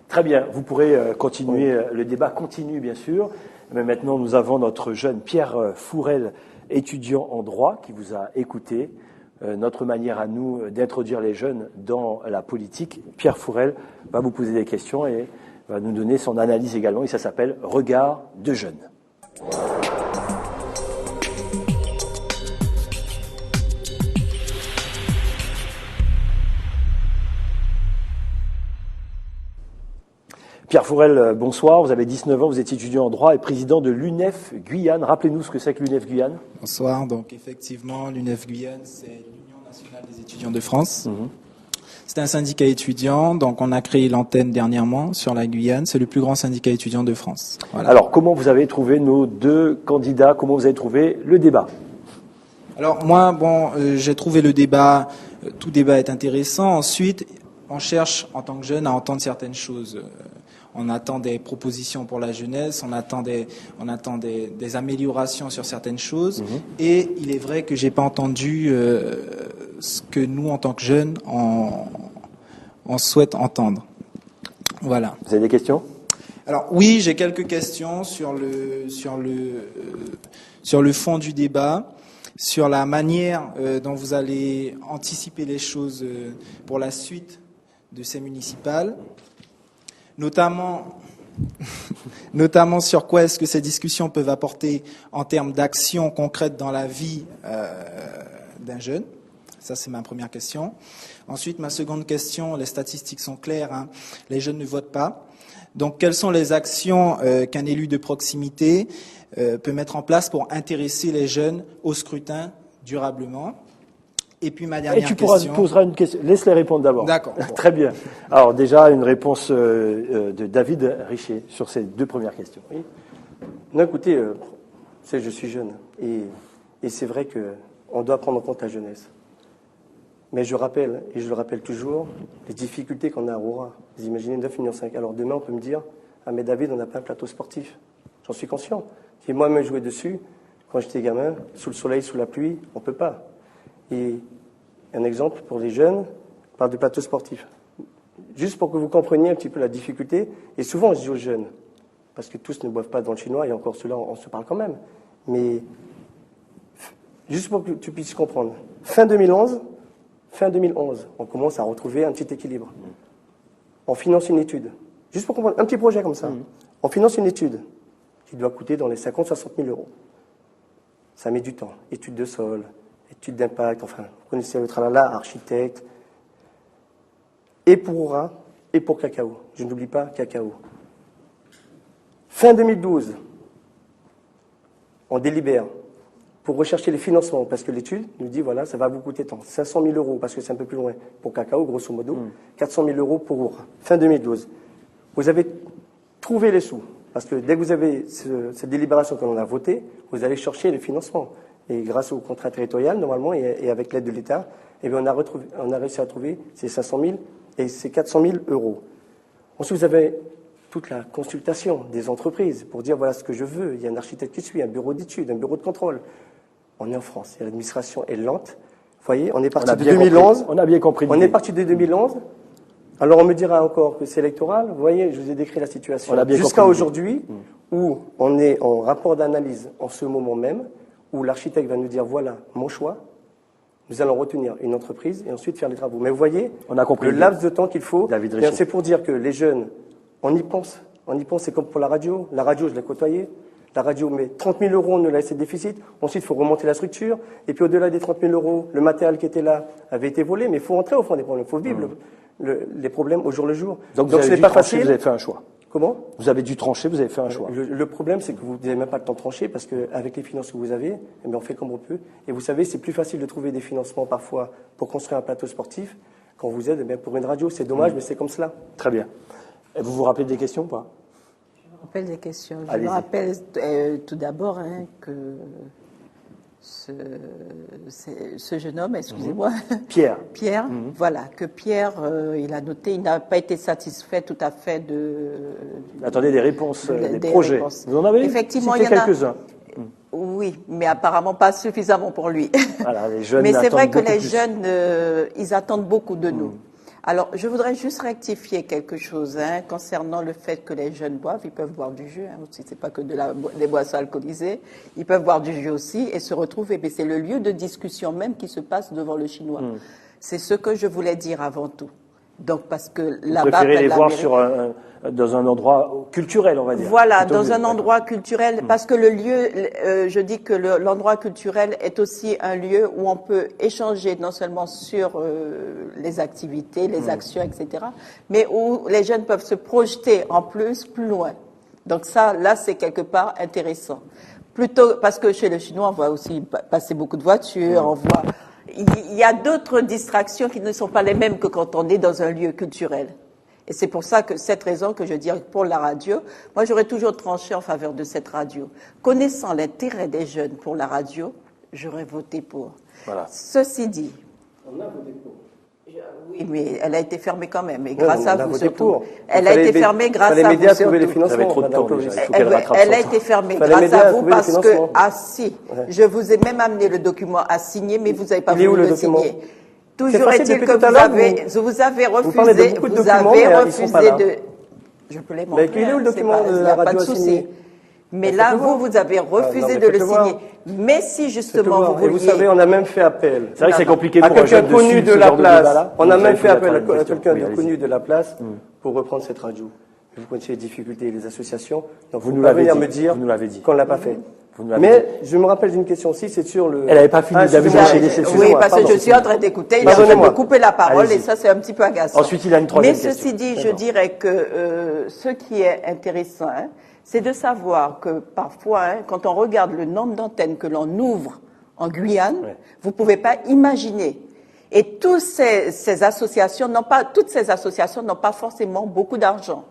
Très bien, vous pourrez continuer, le débat continue bien sûr, mais maintenant nous avons notre jeune Pierre Fourel, étudiant en droit, qui vous a écouté. Notre manière à nous d'introduire les jeunes dans la politique. Pierre Fourel va vous poser des questions et va nous donner son analyse également, et ça s'appelle « Regard de jeunes ». Pierre Fourel, bonsoir. Vous avez 19 ans, vous êtes étudiant en droit et président de l'UNEF Guyane. Rappelez-nous ce que c'est que l'UNEF Guyane. Bonsoir. Donc effectivement, l'UNEF Guyane, c'est l'Union nationale des étudiants de France. C'est un syndicat étudiant, donc on a créé l'antenne dernièrement sur la Guyane. C'est le plus grand syndicat étudiant de France. Voilà. Alors, comment vous avez trouvé nos deux candidats? Comment vous avez trouvé le débat? Alors moi, j'ai trouvé le débat, tout débat est intéressant. Ensuite, on cherche en tant que jeune à entendre certaines choses. On attend des propositions pour la jeunesse, on attend des améliorations sur certaines choses. Et il est vrai que j'ai pas entendu ce que nous, en tant que jeunes, on souhaite entendre. Voilà. Vous avez des questions? Alors oui, j'ai quelques questions sur le fond du débat, sur la manière dont vous allez anticiper les choses pour la suite de ces municipales. Notamment sur quoi est-ce que ces discussions peuvent apporter en termes d'action concrète dans la vie d'un jeune. Ça, c'est ma première question. Ensuite, ma seconde question, les statistiques sont claires, hein, les jeunes ne votent pas. Donc, quelles sont les actions qu'un élu de proximité peut mettre en place pour intéresser les jeunes au scrutin durablement? Et puis ma dernière question. Poseras une question. Laisse-les répondre d'abord. D'accord. Très bien. Alors déjà, une réponse de David Richet sur ces deux premières questions. Oui. Non, écoutez, je suis jeune et c'est vrai qu'on doit prendre en compte la jeunesse. Mais je rappelle, et je le rappelle toujours, les difficultés qu'on a à Roura. Vous imaginez 9,5 millions. Alors demain, on peut me dire, ah mais David, on n'a pas un plateau sportif. J'en suis conscient. Si moi-même jouais dessus, quand j'étais gamin, sous le soleil, sous la pluie, on ne peut pas. Et un exemple pour les jeunes, on parle de plateau sportif. Juste pour que vous compreniez un petit peu la difficulté, et souvent on se dit aux jeunes, parce que tous ne boivent pas dans le chinois, et encore ceux-là, on se parle quand même, mais juste pour que tu puisses comprendre, fin 2011, on commence à retrouver un petit équilibre. On finance une étude, juste pour comprendre, un petit projet comme ça. On finance une étude qui doit coûter dans les 50-60 000 euros. Ça met du temps, étude de sol, étude d'impact, enfin, vous connaissez le tralala, architecte, et pour Roura, et pour Cacao. Je n'oublie pas Cacao. Fin 2012, on délibère pour rechercher les financements, parce que l'étude nous dit, voilà, ça va vous coûter tant. 500 000 euros, parce que c'est un peu plus loin pour Cacao, grosso modo, 400 000 euros pour Roura. Fin 2012. Vous avez trouvé les sous, parce que dès que vous avez cette délibération que l'on a votée, vous allez chercher les financements. Et grâce au contrat territorial, normalement, et avec l'aide de l'État, eh bien, on a réussi à trouver ces 500 000 et ces 400 000 euros. Ensuite, vous avez toute la consultation des entreprises pour dire voilà ce que je veux. Il y a un architecte qui suit, un bureau d'études, un bureau de contrôle. On est en France et l'administration est lente. Vous voyez, on est parti de 2011. On a bien compris. On est parti de 2011. Alors on me dira encore que c'est électoral. Vous voyez, je vous ai décrit la situation. Jusqu'à aujourd'hui, où on est en rapport d'analyse en ce moment même, où l'architecte va nous dire voilà mon choix, nous allons retenir une entreprise et ensuite faire les travaux. Mais vous voyez, On a compris le laps de temps qu'il faut, David bien, Richaud. c'est pour dire que les jeunes, on y pense, c'est comme pour la radio. La radio, je l'ai côtoyée. La radio met 30 000 euros, on nous l'a laissé de déficit. Ensuite, il faut remonter la structure. Et puis, au-delà des 30 000 euros, le matériel qui était là avait été volé. Mais il faut entrer au fond des problèmes. Il faut vivre les problèmes au jour le jour. Donc vous ce avez n'est dû pas trancher, facile. vous avez fait un choix. Comment? Vous avez dû trancher, vous avez fait un choix. Le problème, c'est que vous n'avez même pas le temps de trancher parce qu'avec les finances que vous avez, eh bien, on fait comme on peut. Et vous savez, c'est plus facile de trouver des financements parfois pour construire un plateau sportif quand vous êtes eh bien, pour une radio. C'est dommage, mais c'est comme cela. Très bien. Et vous vous rappelez des questions ou pas? Je me rappelle des questions. Je Allez-y. me rappelle tout d'abord que ce jeune homme, excusez-moi, Pierre. Pierre, voilà, que Pierre, il a noté, il n'a pas été satisfait tout à fait Attendez des réponses, des des projets. réponses. Vous en avez Effectivement, cité il y en a. quelques-uns. Oui, mais apparemment pas suffisamment pour lui. Voilà, les jeunes Mais c'est vrai attendent que beaucoup les plus. jeunes, ils attendent beaucoup de nous. Alors, je voudrais juste rectifier quelque chose concernant le fait que les jeunes boivent. Ils peuvent boire du jus, aussi, c'est pas que des boissons alcoolisées. Ils peuvent boire du jus aussi et se retrouver. Mais c'est le lieu de discussion même qui se passe devant le Chinois. C'est ce que je voulais dire avant tout. Donc, parce que Vous là-bas, préférez les la voir mairie- dans un endroit culturel, on va dire. Voilà, Plutôt dans que- un endroit culturel, parce que le lieu, je dis que l'endroit culturel est aussi un lieu où on peut échanger non seulement sur les activités, les actions, etc., mais où les jeunes peuvent se projeter en plus loin. Donc ça, là, c'est quelque part intéressant. Plutôt parce que chez le Chinois, on voit aussi passer beaucoup de voitures, on voit. Il y a d'autres distractions qui ne sont pas les mêmes que quand on est dans un lieu culturel. Et c'est pour ça que cette raison que je dis pour la radio, moi j'aurais toujours tranché en faveur de cette radio. Connaissant l'intérêt des jeunes pour la radio, j'aurais voté pour. Voilà. Ceci dit, On a voté pour. oui, mais elle a été fermée quand même, et Oui, grâce on à a vous voté surtout. pour. Elle a été fermée grâce les à vous médias trouver les surtout. Vous avez financements. trop de temps Madame déjà. Il faut Clovis. qu'elle rattrape Elle son a temps. été fermée Fallait grâce m'aider à à vous trouver les parce que, financements. ah si, je vous ai même amené le document à signer, mais vous n'avez pas Il est où, voulu le le document? signer. Toujours facile est-il depuis que tout à vous l'heure, avez vous parlez de refusé, beaucoup de vous documents, avez mais ils sont pas refusé là. de. Je peux les montrer. Mais il est où le c'est document pas- de il y la a pas radio de à souci. signer? Mais Mais là, faites-le voir. vous avez Ah, refusé non, mais de le faites-le voir. signer. Mais si justement vous Et vous vouliez. savez, on a même fait appel C'est vrai que c'est compliqué à pour un quelqu'un jeune de connu suivre de ce la genre de place. débat-là. On a Vous avez même pu fait appel mettre une à question. quelqu'un Oui, de allez-y. connu de la place pour reprendre cette radio. Vous connaissez les difficultés et les associations. Donc, Vous faut nous pas l'avez venir dit. me dire Vous nous l'avez dit. qu'on ne l'a pas fait. Vous nous l'avez Mais dit. je me rappelle d'une question aussi, c'est sur le. Elle n'avait pas fini, David excusez-moi, Richaud, excusez-moi, Oui, parce que pardon. je suis en train d'écouter, il est en train de Pardonnez-moi. me couper la parole Allez-y. et ça c'est un petit peu agaçant. Ensuite, il a une troisième Mais question. ceci dit, je dirais que ce qui est intéressant, c'est de savoir que parfois, quand on regarde le nombre d'antennes que l'on ouvre en Guyane, vous ne pouvez pas imaginer. Et toutes ces associations n'ont pas forcément beaucoup d'argent.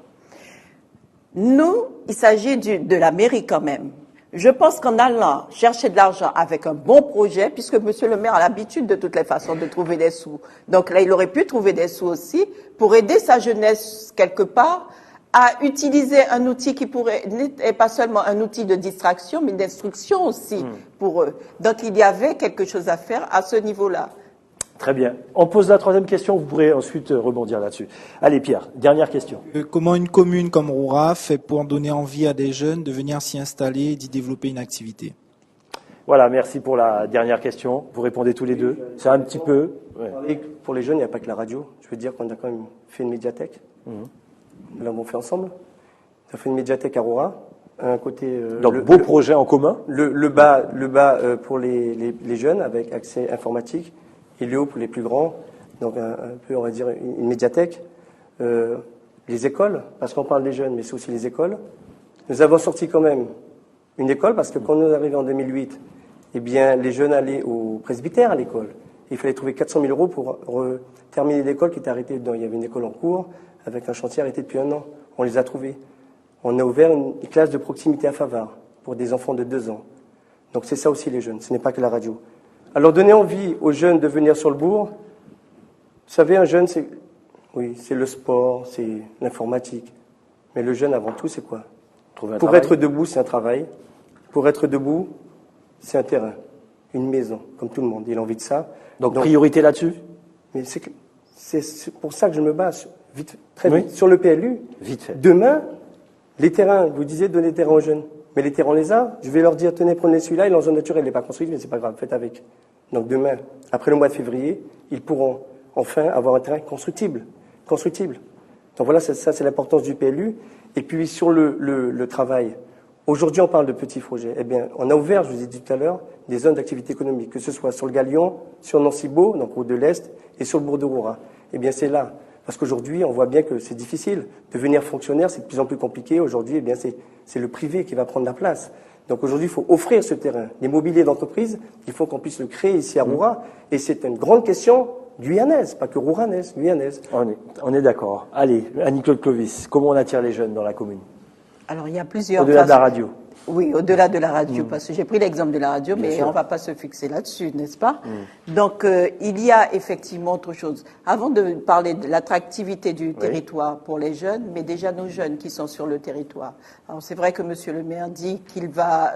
Nous, il s'agit de la mairie quand même. Je pense qu'en allant chercher de l'argent avec un bon projet, puisque monsieur le maire a l'habitude de toutes les façons de trouver des sous. Donc là, il aurait pu trouver des sous aussi pour aider sa jeunesse quelque part à utiliser un outil qui pourrait, et pas seulement un outil de distraction, mais d'instruction aussi pour eux. Donc il y avait quelque chose à faire à ce niveau-là. Très bien. On pose la troisième question, vous pourrez ensuite rebondir là-dessus. Allez Pierre, dernière question. Comment une commune comme Roura fait pour donner envie à des jeunes de venir s'y installer et d'y développer une activité? Voilà, merci pour la dernière question. Vous répondez tous les deux. C'est un petit peu... ouais. Et pour les jeunes, il n'y a pas que la radio. Je veux dire qu'on a quand même fait une médiathèque. Nous l'avons fait ensemble. On a fait une médiathèque à Roura. Un côté. Donc, beau projet en commun. Le bas pour les jeunes avec accès informatique. Et le haut pour les plus grands. Donc un peu, on va dire, une médiathèque. Les écoles, parce qu'on parle des jeunes, mais c'est aussi les écoles. Nous avons sorti quand même une école, parce que quand nous arrivons en 2008, eh bien, les jeunes allaient au presbytère à l'école. Il fallait trouver 400 000 euros pour terminer l'école qui était arrêtée dedans. Il y avait une école en cours, avec un chantier arrêté depuis 1 an. On les a trouvés. On a ouvert une classe de proximité à Favard, pour des enfants de 2 ans. Donc c'est ça aussi les jeunes, ce n'est pas que la radio. Alors donner envie aux jeunes de venir sur le bourg, vous savez, un jeune, c'est le sport, c'est l'informatique. Mais le jeune, avant tout, c'est quoi? Trouver un Pour travail. être debout, c'est un travail. Pour être debout, c'est un terrain, une maison, comme tout le monde. Il a envie de ça. Donc priorité là-dessus. Mais c'est pour ça que je me base, très Oui. vite, sur le PLU. Vite fait. Demain, Les terrains, vous disiez donner des terrains aux jeunes. Mais les terrains, on les a. Je vais leur dire, tenez, prenez celui-là, il est en zone naturelle, il n'est pas construit, mais c'est pas grave, faites avec. Donc demain, après le mois de février, ils pourront enfin avoir un terrain constructible. Constructible. Donc voilà, ça c'est l'importance du PLU. Et puis sur le travail, aujourd'hui on parle de petits projets. Eh bien, on a ouvert, je vous ai dit tout à l'heure, des zones d'activité économique, que ce soit sur le Galion, sur Nancy-Beau, donc route de l'Est, et sur le bourg de Roura. Eh bien c'est là. Parce qu'aujourd'hui, on voit bien que c'est difficile. Devenir fonctionnaire, c'est de plus en plus compliqué. Aujourd'hui, eh bien, c'est le privé qui va prendre la place. Donc aujourd'hui, il faut offrir ce terrain. L'immobilier d'entreprise, il faut qu'on puisse le créer ici à Roura. Et c'est une grande question guyanaise, pas que rouranaise, guyanaise. On est d'accord. Allez, Annie-Claude Clovis, comment on attire les jeunes dans la commune? Alors, il y a plusieurs... Au-delà de la radio. Oui, au-delà de la radio, parce que j'ai pris l'exemple de la radio, mais on ne va pas se fixer là-dessus, n'est-ce pas? Donc, il y a effectivement autre chose. Avant de parler de l'attractivité du territoire pour les jeunes, mais déjà nos jeunes qui sont sur le territoire. Alors, c'est vrai que Monsieur le maire dit qu'il va,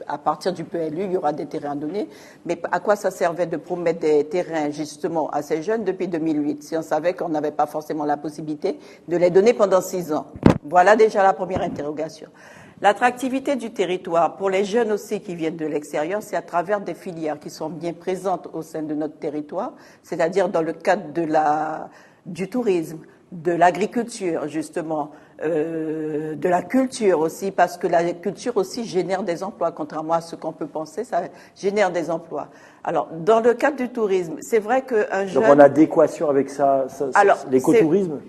à partir du PLU, il y aura des terrains donnés, mais à quoi ça servait de promettre des terrains, justement, à ces jeunes depuis 2008, si on savait qu'on n'avait pas forcément la possibilité de les donner pendant 6 ans? Voilà déjà la première interrogation. L'attractivité du territoire, pour les jeunes aussi qui viennent de l'extérieur, c'est à travers des filières qui sont bien présentes au sein de notre territoire, c'est-à-dire dans le cadre du tourisme, de l'agriculture justement, de la culture aussi, parce que la culture aussi génère des emplois, contrairement à ce qu'on peut penser, ça génère des emplois. Alors, dans le cadre du tourisme, c'est vrai qu'un jeune... Donc en adéquation avec ça l'écotourisme?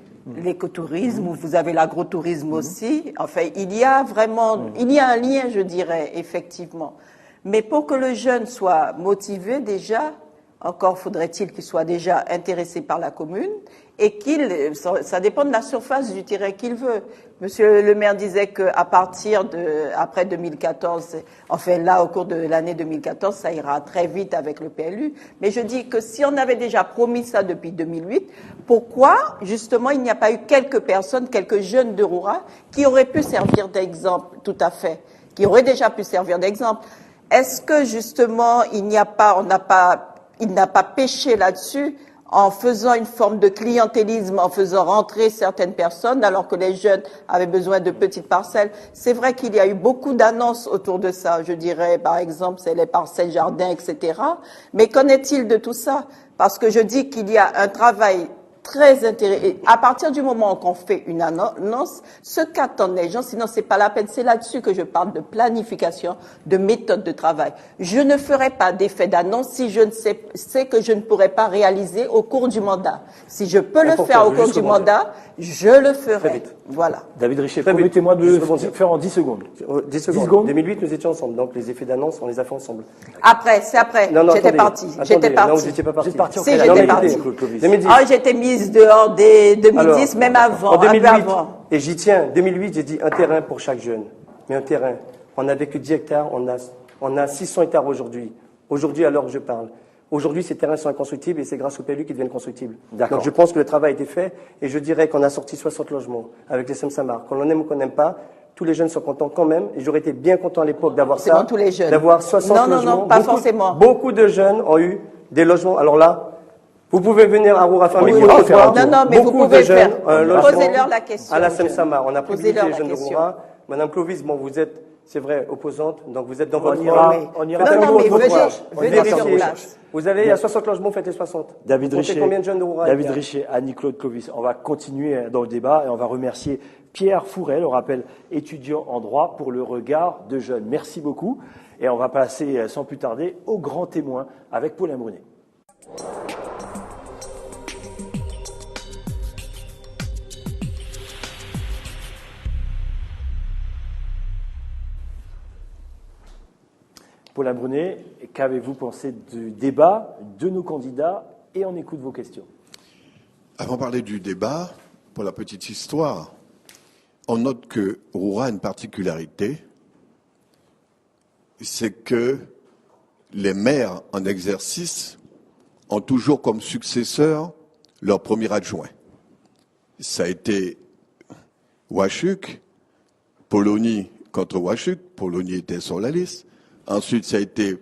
L'écotourisme, vous avez l'agrotourisme aussi. Enfin, il y a un lien, je dirais, effectivement. Mais pour que le jeune soit motivé déjà, encore faudrait-il qu'il soit déjà intéressé par la commune et ça dépend de la surface du terrain qu'il veut. Monsieur le maire disait qu'à partir après 2014, enfin là, au cours de l'année 2014, ça ira très vite avec le PLU. Mais je dis que si on avait déjà promis ça depuis 2008, pourquoi, justement, il n'y a pas eu quelques personnes, quelques jeunes de Roura qui auraient pu servir d'exemple, tout à fait, qui auraient déjà pu servir d'exemple? Est-ce que, justement, il n'a pas péché là-dessus en faisant une forme de clientélisme, en faisant rentrer certaines personnes, alors que les jeunes avaient besoin de petites parcelles? C'est vrai qu'il y a eu beaucoup d'annonces autour de ça. Je dirais, par exemple, c'est les parcelles jardins, etc. Mais qu'en est-il de tout ça? Parce que je dis qu'il y a un travail très intéressant. À partir du moment qu'on fait une annonce, ce qu'attendent les gens, sinon c'est pas la peine. C'est là-dessus que je parle de planification, de méthode de travail. Je ne ferai pas d'effet d'annonce si je ne sais que je ne pourrai pas réaliser au cours du mandat. Si je peux le faire au cours du mandat, je le ferai. Voilà. David Richet, permettez-moi de le faire en 10 secondes. 10 secondes. En 2008, nous étions ensemble. Donc les effets d'annonce, on les a fait ensemble. Après, c'est après. J'étais parti. Non, vous n'étiez pas parti. Si, j'étais parti. J'étais mise dehors dès 2010, même avant. En 2008, et j'y tiens, 2008, j'ai dit un terrain pour chaque jeune. Mais un terrain, on n'avait que 10 hectares, on a 600 hectares aujourd'hui. Aujourd'hui, à l'heure que je parle. Aujourd'hui, ces terrains sont inconstructibles et c'est grâce au PLU qu'ils deviennent constructibles. Donc je pense que le travail a été fait et je dirais qu'on a sorti 60 logements avec les SEM-Samar. Qu'on en aime ou qu'on n'aime pas, tous les jeunes sont contents quand même et j'aurais été bien content à l'époque d'avoir ça. Tous les jeunes. D'avoir 60 logements. Non, pas forcément. Beaucoup de jeunes ont eu des logements. Alors là, vous pouvez venir à Roura Famille. Mais vous pouvez faire. Posez-leur la question. À la SEM-Samar. On a privilégié les jeunes de Roura. Madame Clovis, bon, vous êtes, c'est vrai, opposante, donc vous êtes dans votre rôle. On ira. Non, mais venez sur place. Vous avez, il y a 60 logements, faites les 60. David Richet, combien de jeunes de Roura? David Richet, Annie-Claude Clovis. On va continuer dans le débat et on va remercier Pierre Fourel, on rappelle étudiant en droit, pour le regard de jeunes. Merci beaucoup. Et on va passer sans plus tarder au grand témoin avec Paulin Brunet. Paulin Brunet, qu'avez-vous pensé du débat de nos candidats et on écoute vos questions. Avant de parler du débat, pour la petite histoire, on note que Roura a une particularité, c'est que les maires en exercice ont toujours comme successeur leur premier adjoint. Ça a été Wachuk, Polony contre Wachuk, Polony était sur la liste. Ensuite, ça a été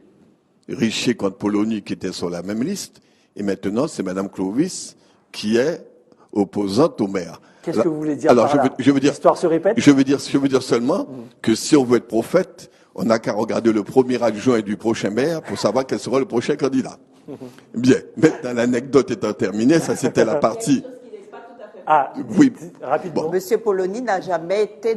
Richet contre Polony qui était sur la même liste. Et maintenant, c'est Madame Clovis qui est opposante au maire. Qu'est-ce que vous voulez dire Alors, par là? je veux dire, L'histoire se répète? je veux dire seulement que si on veut être prophète, on n'a qu'à regarder le premier adjoint du prochain maire pour savoir quel sera le prochain candidat. Bien. Maintenant, l'anecdote étant terminée, ça c'était la partie. Ah, Oui. rapidement. Monsieur Polony n'a jamais été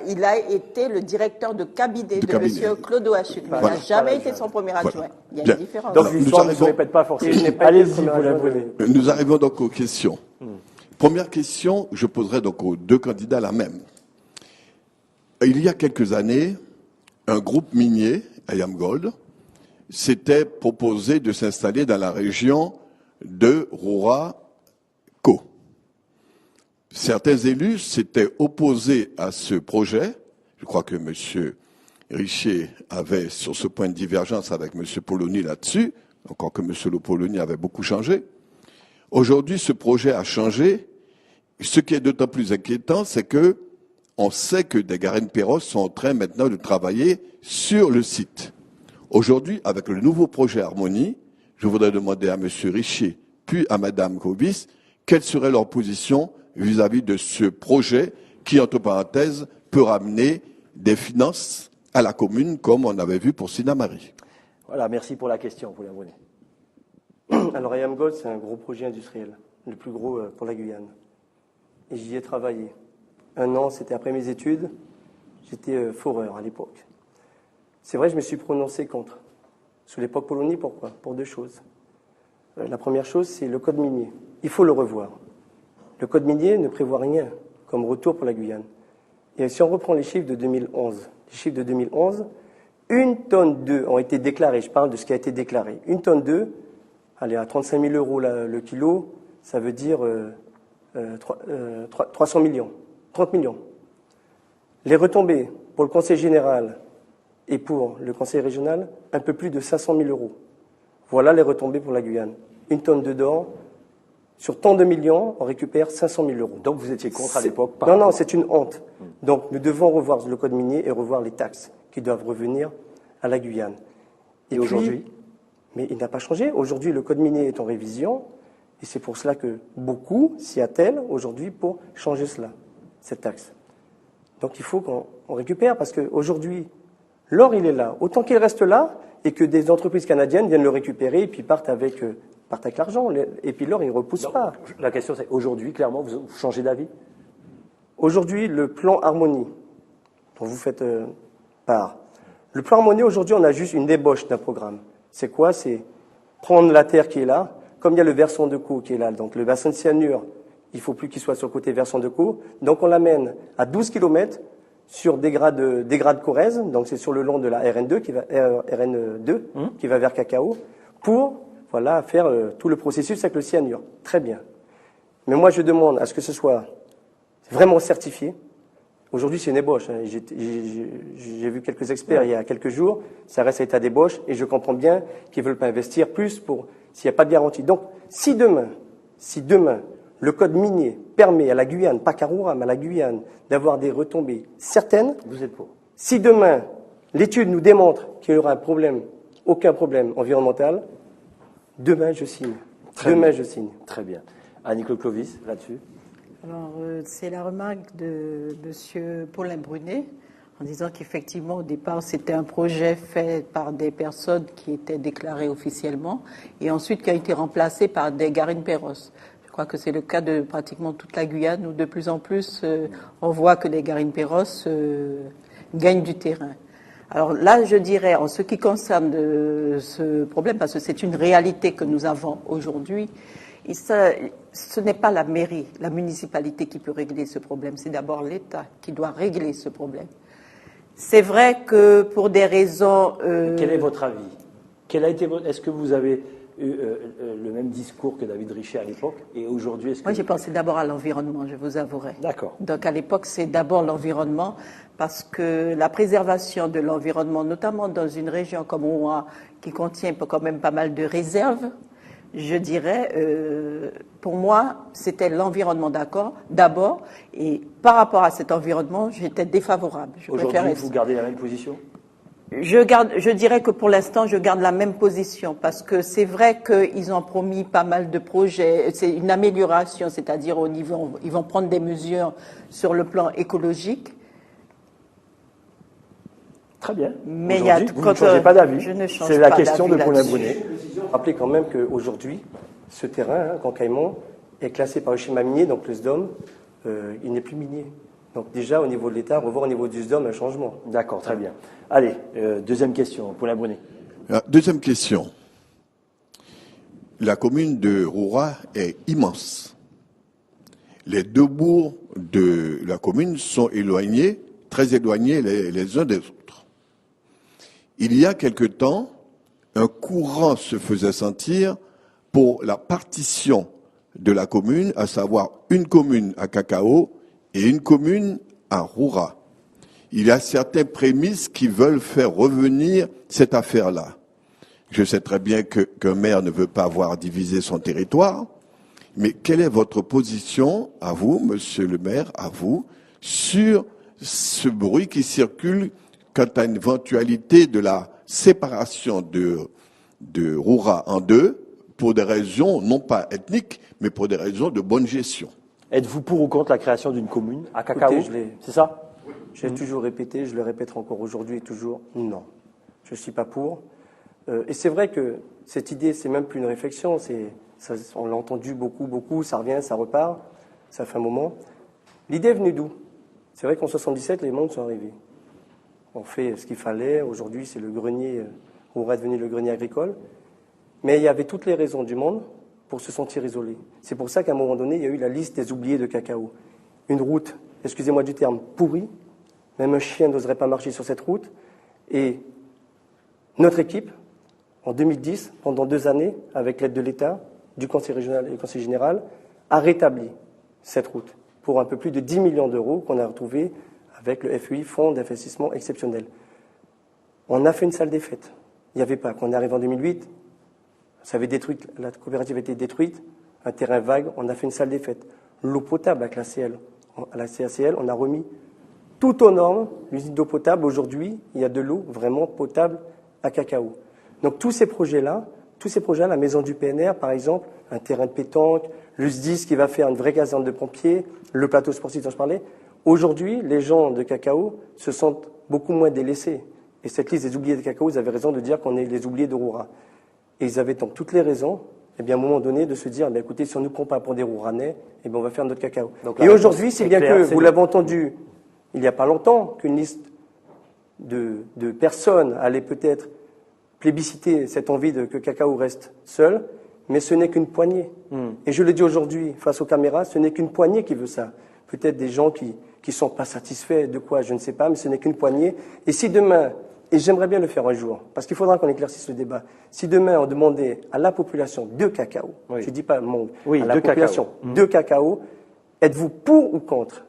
il a été le directeur de cabinet de cabinet. Monsieur Claude Ouachut. Il Voilà. n'a jamais été son premier adjoint. Il y a Bien. une différence. Donc Alors, l'histoire nous ne se arrivons- répète pas forcément. Il n'est pas Allez-y, été le vous premier l'avouez. adjoint. Nous arrivons donc aux questions. Première question, je poserai donc aux deux candidats la même. Il y a quelques années, un groupe minier, IAM Gold, s'était proposé de s'installer dans la région de Roura-Co. Certains élus s'étaient opposés à ce projet. Je crois que M. Richer avait sur ce point de divergence avec M. Polony là-dessus, encore que M. Le Polony avait beaucoup changé. Aujourd'hui, ce projet a changé. Ce qui est d'autant plus inquiétant, c'est que on sait que des Garennes-Perros sont en train maintenant de travailler sur le site. Aujourd'hui, avec le nouveau projet Harmonie, je voudrais demander à M. Richer puis à Mme Cobis quelle serait leur position vis-à-vis de ce projet qui, entre parenthèses, peut ramener des finances à la commune, comme on avait vu pour Sinamari. Voilà, merci pour la question, Paulin Brunet. Alors, IAM Gold, c'est un gros projet industriel, le plus gros pour la Guyane. Et j'y ai travaillé. 1 an, c'était après mes études. J'étais foreur à l'époque. C'est vrai, je me suis prononcé contre. Sous l'époque Polony, pourquoi? Pour 2 choses. La première chose, c'est le code minier. Il faut le revoir. Le code minier ne prévoit rien comme retour pour la Guyane. Et si on reprend les chiffres de 2011, 1 tonne d'œufs ont été déclarés. Je parle de ce qui a été déclaré. 1 tonne d'œufs, allez, à 35 000 € le kilo, ça veut dire 300 millions, 30 millions. Les retombées pour le conseil général et pour le conseil régional, un peu plus de 500 000 €. Voilà les retombées pour la Guyane. 1 tonne d'or, sur tant de millions, on récupère 500 000 €. Donc vous étiez contre à l'époque? Non, c'est une honte. Donc nous devons revoir le code minier et revoir les taxes qui doivent revenir à la Guyane. Et aujourd'hui? Mais il n'a pas changé. Aujourd'hui, le code minier est en révision et c'est pour cela que beaucoup s'y attellent aujourd'hui pour changer cela, cette taxe. Donc il faut qu'on récupère parce qu'aujourd'hui, l'or, il est là. Autant qu'il reste là et que des entreprises canadiennes viennent le récupérer et puis partent avec l'argent. Et puis l'or, il ne repousse pas. La question, c'est aujourd'hui, clairement, vous changez d'avis? Aujourd'hui, le plan Harmonie, dont vous faites part. Le plan Harmonie, aujourd'hui, on a juste une débauche d'un programme. C'est quoi? C'est prendre la terre qui est là, comme il y a le versant de Caux qui est là, donc le bassin de cyanure, il ne faut plus qu'il soit sur le côté versant de Caux. Donc on l'amène à 12 km sur des grades Corrèze, donc c'est sur le long de la RN2 qui va vers Cacao, pour faire tout le processus avec le cyanure. Très bien. Mais moi, je demande à ce que ce soit vraiment certifié. Aujourd'hui, c'est une ébauche. J'ai vu quelques experts il y a quelques jours. Ça reste à état d'ébauche et je comprends bien qu'ils ne veulent pas investir plus s'il n'y a pas de garantie. Donc, si demain, le code minier permet à la Guyane, pas qu'à Roura, mais à la Guyane, d'avoir des retombées certaines, Vous êtes pour? si demain, l'étude nous démontre qu'il y aura aucun problème environnemental, demain, je signe. Je signe. Très bien. Annie-Claude Clovis, là-dessus? Alors, c'est la remarque de M. Paulin Brunet, en disant qu'effectivement, au départ, c'était un projet fait par des personnes qui étaient déclarées officiellement, et ensuite qui a été remplacé par des Garennes-Perros. Je crois que c'est le cas de pratiquement toute la Guyane, où de plus en plus, on voit que les Garennes-Perros gagnent du terrain. Alors là, je dirais, en ce qui concerne ce problème, parce que c'est une réalité que nous avons aujourd'hui, et ça, ce n'est pas la mairie, la municipalité qui peut régler ce problème, c'est d'abord l'État qui doit régler ce problème. C'est vrai que pour des raisons... Quel est votre avis? Est-ce que vous avez eu le même discours que David Richer à l'époque? Et aujourd'hui, est-ce que... Moi, j'ai pensé d'abord à l'environnement, je vous avouerai. D'accord. Donc à l'époque, c'est d'abord l'environnement, parce que la préservation de l'environnement, notamment dans une région comme Roura, qui contient quand même pas mal de réserves, je dirais, pour moi, c'était l'environnement d'abord, et par rapport à cet environnement, j'étais défavorable. Aujourd'hui, vous gardez la même position? Je dirais que pour l'instant, je garde la même position parce que c'est vrai qu'ils ont promis pas mal de projets. C'est une amélioration, c'est-à-dire au niveau, ils vont prendre des mesures sur le plan écologique. Très bien. Mais vous ne changez pas d'avis. Je ne change C'est la pas question de d'avis Paulin là-dessus. Brunet. Rappelez quand même qu'aujourd'hui, ce terrain, Grand Caïman, est classé par le schéma minier, donc le SDOM, il n'est plus minier. Donc déjà, au niveau de l'État, on va voir au niveau du SDOM un changement. D'accord, très bien. Allez, deuxième question, Paulin Brunet. Deuxième question. La commune de Roura est immense. Les deux bourgs de la commune sont éloignés, très éloignés les uns des autres. Il y a quelque temps, un courant se faisait sentir pour la partition de la commune, à savoir une commune à Cacao et une commune à Roura. Il y a certaines prémices qui veulent faire revenir cette affaire-là. Je sais très bien qu'un maire ne veut pas voir diviser son territoire, mais quelle est votre position, à vous, monsieur le maire, à vous, sur ce bruit qui circule quant à une éventualité de la séparation de Roura en deux, pour des raisons non pas ethniques, mais pour des raisons de bonne gestion? Êtes-vous pour ou contre la création d'une commune à Cacao? Écoutez, c'est ça? J'ai toujours répété, je le répéterai encore aujourd'hui et toujours, non. Je ne suis pas pour. Et c'est vrai que cette idée, c'est même plus une réflexion, on l'a entendu beaucoup, ça revient, ça repart, ça fait un moment. L'idée est venue d'où? C'est vrai qu'en 77, les mondes sont arrivés. On fait ce qu'il fallait, aujourd'hui c'est le grenier, Roura est devenu le grenier agricole, mais il y avait toutes les raisons du monde pour se sentir isolé. C'est pour ça qu'à un moment donné, il y a eu la liste des oubliés de Cacao. Une route, excusez-moi du terme, pourrie, même un chien n'oserait pas marcher sur cette route, et notre équipe, en 2010, pendant 2 années, avec l'aide de l'État, du Conseil régional et du Conseil général, a rétabli cette route pour un peu plus de 10 millions d'euros qu'on a retrouvés avec le FEI, Fonds d'investissement exceptionnel. On a fait une salle des fêtes. Il n'y avait pas. Quand on est arrivé en 2008, ça avait détruit, la coopérative a été détruite, un terrain vague, on a fait une salle des fêtes. L'eau potable avec à la CACL, on a remis tout aux normes, l'usine d'eau potable. Aujourd'hui, il y a de l'eau vraiment potable à Cacao. Donc tous ces projets-là, la maison du PNR par exemple, un terrain de pétanque, le SDIS qui va faire une vraie caserne de pompiers, le plateau sportif dont je parlais, aujourd'hui, les gens de Cacao se sentent beaucoup moins délaissés. Et cette liste des oubliés de Cacao, ils avaient raison de dire qu'on est les oubliés de Roura. Et ils avaient donc toutes les raisons, à un moment donné, de se dire, écoutez, si on ne nous prend pas pour des Rouranais, on va faire notre Cacao. Donc, et aujourd'hui, c'est bien que, vous l'avez entendu, il n'y a pas longtemps, qu'une liste de personnes allait peut-être plébisciter cette envie que Cacao reste seul, mais ce n'est qu'une poignée. Et je le dis aujourd'hui, face aux caméras, ce n'est qu'une poignée qui veut ça. Peut-être des gens qui ne sont pas satisfaits de quoi, je ne sais pas, mais ce n'est qu'une poignée. Et si demain, et j'aimerais bien le faire un jour, parce qu'il faudra qu'on éclaircisse le débat, si demain on demandait à la population de Cacao, je ne dis pas monde, à la population de Cacao, êtes-vous pour ou contre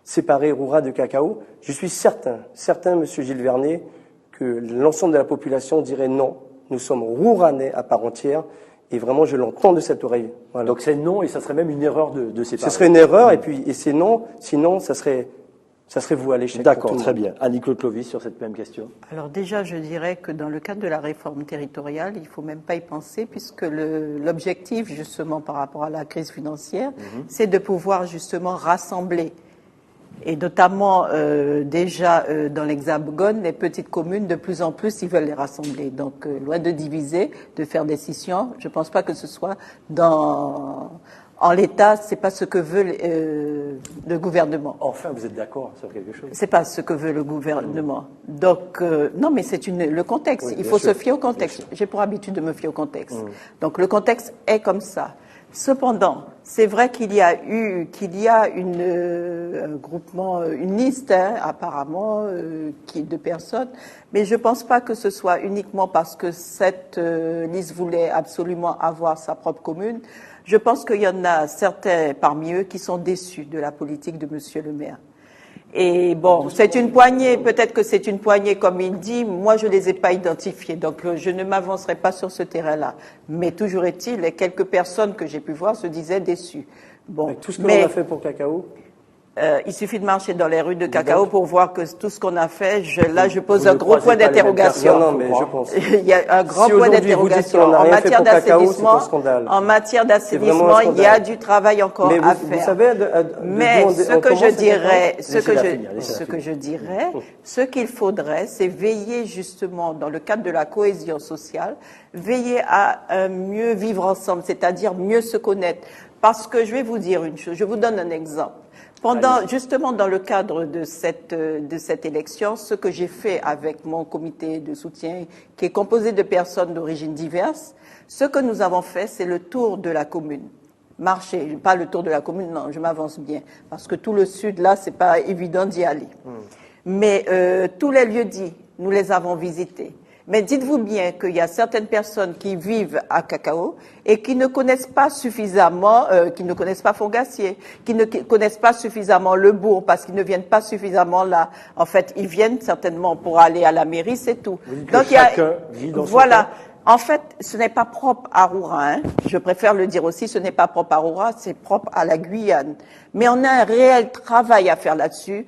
séparer Roura de Cacao? Je suis certain, monsieur Gilles Vernet, que l'ensemble de la population dirait non, nous sommes Rouranais à part entière, et vraiment je l'entends de cette oreille. Voilà. Donc c'est non, et ça serait même une erreur de séparer. Ce serait une erreur, et c'est non, sinon ça serait voué à l'échec. D'accord, très bien. Annie-Claude Clovis sur cette même question. Alors déjà, je dirais que dans le cadre de la réforme territoriale, il ne faut même pas y penser, puisque l'objectif, justement, par rapport à la crise financière, c'est de pouvoir justement rassembler. Et notamment, déjà, dans l'Hexagone, les petites communes, de plus en plus, ils veulent les rassembler. Donc, loin de diviser, de faire des scissions, je ne pense pas que ce soit en l'état, c'est pas ce que veut le gouvernement. Enfin, vous êtes d'accord sur quelque chose? C'est pas ce que veut le gouvernement. Donc, non, mais c'est le contexte. Oui, il faut se fier au contexte. J'ai pour habitude de me fier au contexte. Donc, le contexte est comme ça. Cependant, c'est vrai qu'il y a un groupement, une liste, apparemment, de personnes, mais je pense pas que ce soit uniquement parce que cette liste voulait absolument avoir sa propre commune. Je pense qu'il y en a certains parmi eux qui sont déçus de la politique de Monsieur le maire. Et bon, c'est une poignée, peut-être que c'est une poignée comme il dit, moi je les ai pas identifiés, donc je ne m'avancerai pas sur ce terrain-là. Mais toujours est-il, les quelques personnes que j'ai pu voir se disaient déçues. Bon, avec tout ce que l'on a fait pour Cacao, Il suffit de marcher dans les rues de Cacao pour voir que tout ce qu'on a fait, je pose Vous un ne gros croisez point pas les mêmes d'interrogation. personnes, non, mais je pense. Il y a un grand Si point aujourd'hui vous dites d'interrogation. qu'on n'a En rien fait matière pour Cacao, d'assainissement, c'est un scandale. en matière C'est vraiment d'assainissement, un il y a scandale. du travail encore Mais à vous faire. savez, Mais ce que je dirais, finir. ce qu'il faudrait, c'est veiller justement dans le cadre de la cohésion sociale, veiller à un mieux vivre ensemble, c'est-à-dire mieux se connaître. Parce que je vais vous dire une chose, je vous donne un exemple. Justement, dans le cadre de cette élection, ce que j'ai fait avec mon comité de soutien, qui est composé de personnes d'origine diverses, ce que nous avons fait, c'est le tour de la commune. Marcher, pas le tour de la commune, non, je m'avance bien, parce que tout le sud, là, c'est pas évident d'y aller. Mais tous les lieux-dits, nous les avons visités. Mais dites-vous bien qu'il y a certaines personnes qui vivent à Cacao et qui ne connaissent pas suffisamment, qui ne connaissent pas Fourgassier, qui ne connaissent pas suffisamment le bourg parce qu'ils ne viennent pas suffisamment là. En fait, ils viennent certainement pour aller à la mairie, c'est tout. Donc chacun vit dans voilà. En fait, ce n'est pas propre à Roura, hein. Je préfère le dire aussi, ce n'est pas propre à Roura, c'est propre à la Guyane. Mais on a un réel travail à faire là-dessus,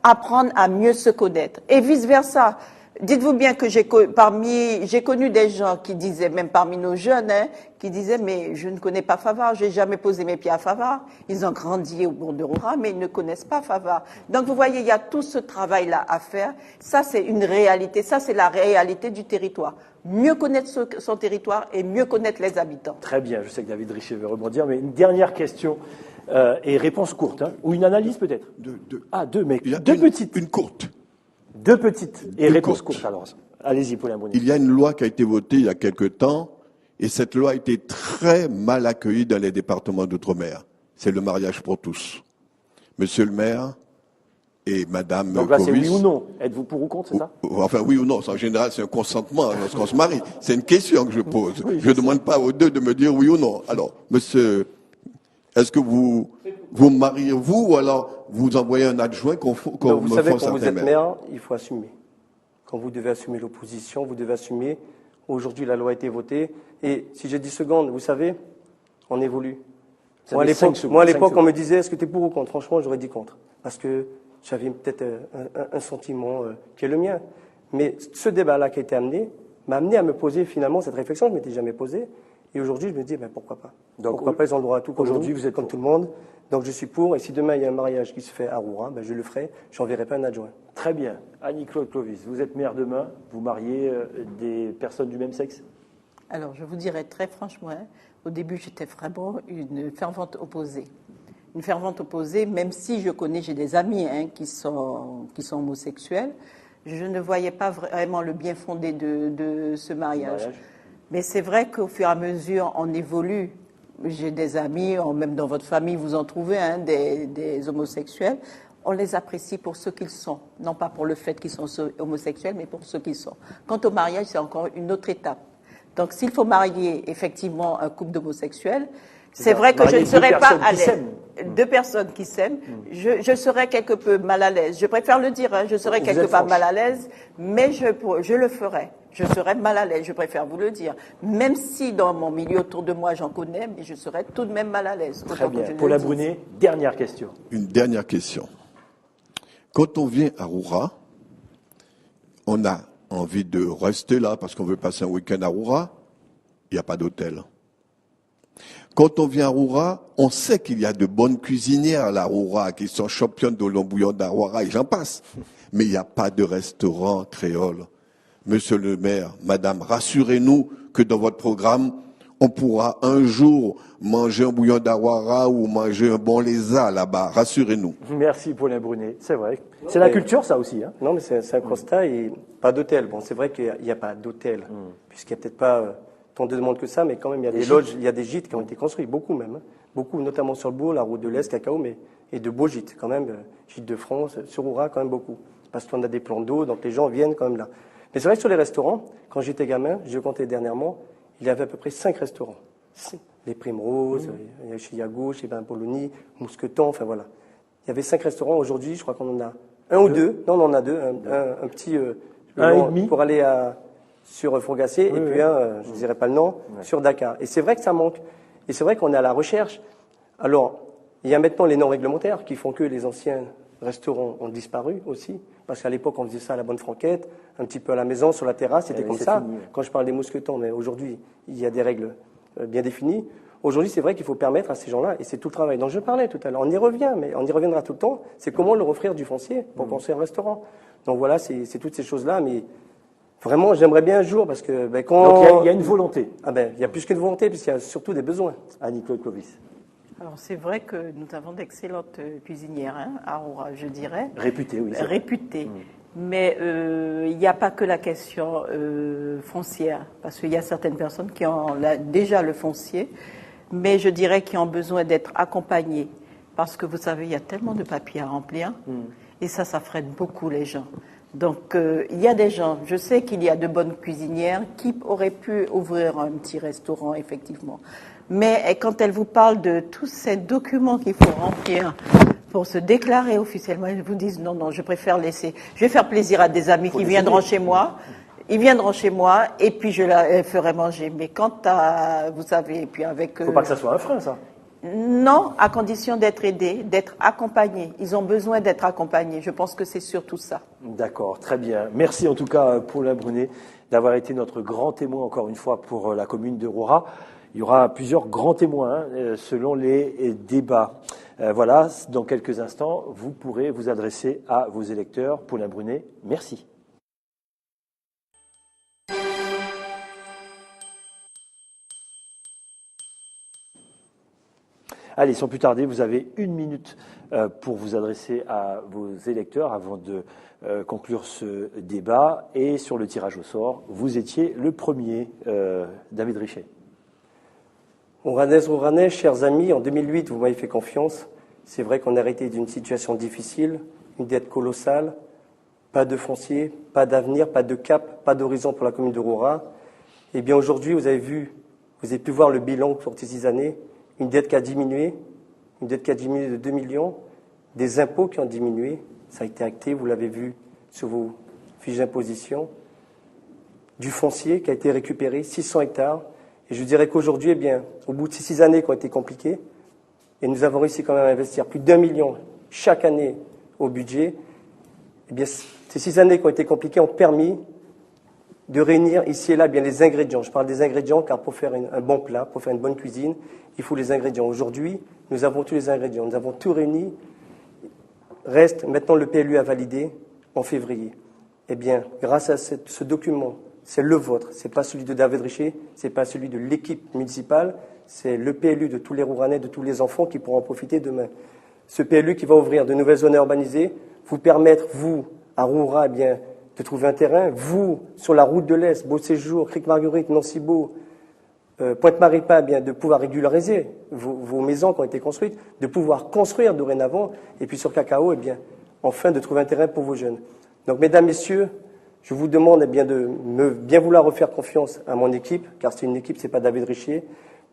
apprendre à mieux se connaître et vice-versa. Dites-vous bien que j'ai connu des gens qui disaient, même parmi nos jeunes, hein, qui disaient, mais je ne connais pas Favard, j'ai jamais posé mes pieds à Favard. Ils ont grandi au bourg de Roura, mais ils ne connaissent pas Favard. Donc vous voyez, il y a tout ce travail-là à faire. Ça, c'est une réalité. Ça, c'est la réalité du territoire. Mieux connaître son territoire et mieux connaître les habitants. Très bien, je sais que David Richer veut rebondir, mais une dernière question et réponse courte, hein, ou une analyse peut-être. Deux, mais deux petites. Une courte. Deux petites et Deux réponse courtes. courte alors. Allez-y, Paulin Bruni. Il y a une loi qui a été votée il y a quelque temps, et cette loi a été très mal accueillie dans les départements d'outre-mer. C'est le mariage pour tous. Monsieur le maire et madame Donc là, c'est Covis, oui ou non. Êtes-vous pour ou contre, c'est ça? Enfin, oui ou non. En général, c'est un consentement lorsqu'on se marie. C'est une question que je pose. Je ne demande pas aux deux de me dire oui ou non. Alors, monsieur, est-ce que vous mariez-vous ou alors vous envoyez un adjoint qu'on Vous me savez, fasse quand vous certains êtes maires? maire, il faut assumer. Quand vous devez assumer l'opposition, vous devez assumer. Aujourd'hui, la loi a été votée. Et si j'ai 10 secondes, vous savez, on évolue. Moi, à l'époque, on me disait, est-ce que tu es pour ou contre? Franchement, j'aurais dit contre. Parce que j'avais peut-être un sentiment qui est le mien. Mais ce débat-là qui a été amené m'a amené à me poser finalement cette réflexion que je ne m'étais jamais posée. Et aujourd'hui, je me dis, pourquoi pas? Donc, pourquoi pas, ils ont le droit à tout comme aujourd'hui, nous, vous êtes comme pour. tout le monde. Donc je suis pour. Et si demain, il y a un mariage qui se fait à Roura, je le ferai. Je n'enverrai pas un adjoint. Très bien. Annie-Claude Clovis, vous êtes maire demain, vous mariez des personnes du même sexe? Alors, je vous dirais très franchement, hein, au début, j'étais vraiment une fervente opposée. Une fervente opposée, même si j'ai des amis hein, qui sont homosexuels, je ne voyais pas vraiment le bien fondé de ce mariage. Mais c'est vrai qu'au fur et à mesure, on évolue. J'ai des amis, même dans votre famille, vous en trouvez, hein, des homosexuels. On les apprécie pour ce qu'ils sont. Non pas pour le fait qu'ils sont homosexuels, mais pour ce qu'ils sont. Quant au mariage, c'est encore une autre étape. Donc, s'il faut marier effectivement un couple d'homosexuels, c'est vrai que je ne serais pas à l'aise. Deux personnes qui s'aiment, je serais quelque peu mal à l'aise. Je préfère le dire, hein, je serais quelque peu mal à l'aise, mais je le ferais. Je serais mal à l'aise, je préfère vous le dire. Même si dans mon milieu autour de moi, j'en connais, mais je serais tout de même mal à l'aise. Très bien. Paulin Brunet, dernière question. Une dernière question. Quand on vient à Roura, on a envie de rester là parce qu'on veut passer un week-end à Roura, il n'y a pas d'hôtel. Quand on vient à Roura, on sait qu'il y a de bonnes cuisinières à la Roura qui sont championnes de l'embouillon d'Aroura et j'en passe. Mais il n'y a pas de restaurant créole. Monsieur le maire, madame, rassurez-nous que dans votre programme, on pourra un jour manger un bouillon d'Aroura ou manger un bon lézard là-bas. Rassurez-nous. Merci Paulin Brunet, c'est vrai. C'est la culture ça aussi. Hein. Non, mais c'est un constat et pas d'hôtel. Bon, c'est vrai qu'il n'y a pas d'hôtel, puisqu'il n'y a peut-être pas tant de demandes que ça, mais quand même, il y a des loges, il y a des gîtes qui ont été construits, beaucoup même. Hein. Beaucoup, notamment sur le bourg, la route de l'Est, Cacao, et de beaux gîtes quand même, gîtes de France, sur Roura quand même beaucoup. Parce qu'on a des plans d'eau, donc les gens viennent quand même là. Mais c'est vrai que sur les restaurants, quand j'étais gamin, je comptais dernièrement, il y avait à peu près 5 restaurants. Les Primroses, chez Yago, chez Polony, Mousqueton, enfin voilà. Il y avait 5 restaurants. Aujourd'hui, je crois qu'on en a un ou deux. Non, on en a deux. Un petit un et demi pour aller sur Fourgassier, et puis un, je ne dirais pas le nom, sur Dakar. Et c'est vrai que ça manque. Et c'est vrai qu'on est à la recherche. Alors, Il y a maintenant les normes réglementaires qui font que les anciens restaurants ont disparu aussi. Parce qu'à l'époque, on faisait ça à la bonne franquette, un petit peu à la maison, sur la terrasse, c'était comme ça. Fini. Quand je parle des mousquetons, mais aujourd'hui, il y a des règles bien définies. Aujourd'hui, c'est vrai qu'il faut permettre à ces gens-là, et c'est tout le travail dont je parlais tout à l'heure. On y revient, mais on y reviendra tout le temps. C'est comment leur offrir du foncier pour construire un restaurant. Donc voilà, c'est toutes ces choses-là, mais vraiment, j'aimerais bien un jour, parce que quand... Donc il y a une volonté. Ah il y a plus qu'une volonté, puisqu'il y a surtout des besoins. Annie-Claude Clovis. Alors c'est vrai que nous avons d'excellentes cuisinières à Roura, je dirais. Réputées, oui. Réputées. Mais il n'y a pas que la question foncière, parce qu'il y a certaines personnes qui ont déjà le foncier, mais je dirais qui ont besoin d'être accompagnées. Parce que vous savez, il y a tellement de papiers à remplir, et ça freine beaucoup les gens. Donc il y a des gens, je sais qu'il y a de bonnes cuisinières qui auraient pu ouvrir un petit restaurant, effectivement. Mais quand elles vous parlent de tous ces documents qu'il faut remplir pour se déclarer officiellement, elles vous disent non, je préfère laisser. Je vais faire plaisir à des amis qui viendront chez moi. Ils viendront chez moi et puis je la ferai manger. Mais quant à, vous savez, et puis avec... Faut pas que ça soit un frein, ça. Non, à condition d'être aidés, d'être accompagnés. Ils ont besoin d'être accompagnés. Je pense que c'est surtout ça. D'accord, très bien. Merci en tout cas, Paulin Brunet, d'avoir été notre grand témoin encore une fois pour la commune de Roura. Il y aura plusieurs grands témoins selon les débats. Voilà, dans quelques instants, vous pourrez vous adresser à vos électeurs. Paulin Brunet, merci. Allez, sans plus tarder, vous avez 1 minute pour vous adresser à vos électeurs avant de conclure ce débat. Et sur le tirage au sort, vous étiez le premier, David Richet. Rouranaises, Rouranais, chers amis, en 2008, vous m'avez fait confiance. C'est vrai qu'on a hérité d'une situation difficile, une dette colossale, pas de foncier, pas d'avenir, pas de cap, pas d'horizon pour la commune de Roura. Eh bien aujourd'hui, vous avez pu voir le bilan sur ces 6 années, une dette qui a diminué de 2 millions, des impôts qui ont diminué, ça a été acté, vous l'avez vu sur vos fiches d'imposition, du foncier qui a été récupéré, 600 hectares. Et je dirais qu'aujourd'hui, eh bien, au bout de ces 6 années qui ont été compliquées, et nous avons réussi quand même à investir plus d'1 million chaque année au budget, eh bien, ces 6 années qui ont été compliquées ont permis de réunir ici et là bien les ingrédients. Je parle des ingrédients car pour faire un bon plat, pour faire une bonne cuisine, il faut les ingrédients. Aujourd'hui, nous avons tous les ingrédients, nous avons tout réuni. Reste maintenant le PLU à valider en février. Eh bien, grâce à ce document, c'est le vôtre, c'est pas celui de David Richet, c'est pas celui de l'équipe municipale, c'est le PLU de tous les Rouranais, de tous les enfants qui pourront en profiter demain. Ce PLU qui va ouvrir de nouvelles zones urbanisées, vous permettre, vous, à Roura, eh bien, de trouver un terrain, vous, sur la route de l'Est, Beau Séjour, Crique-Marguerite, Nancy-Beau, Pointe-Maripa, eh bien, de pouvoir régulariser vos maisons qui ont été construites, de pouvoir construire dorénavant, et puis sur Cacao, eh bien, enfin de trouver un terrain pour vos jeunes. Donc, mesdames, messieurs, je vous demande eh bien, de bien vouloir refaire confiance à mon équipe, car c'est une équipe, c'est pas David Richet,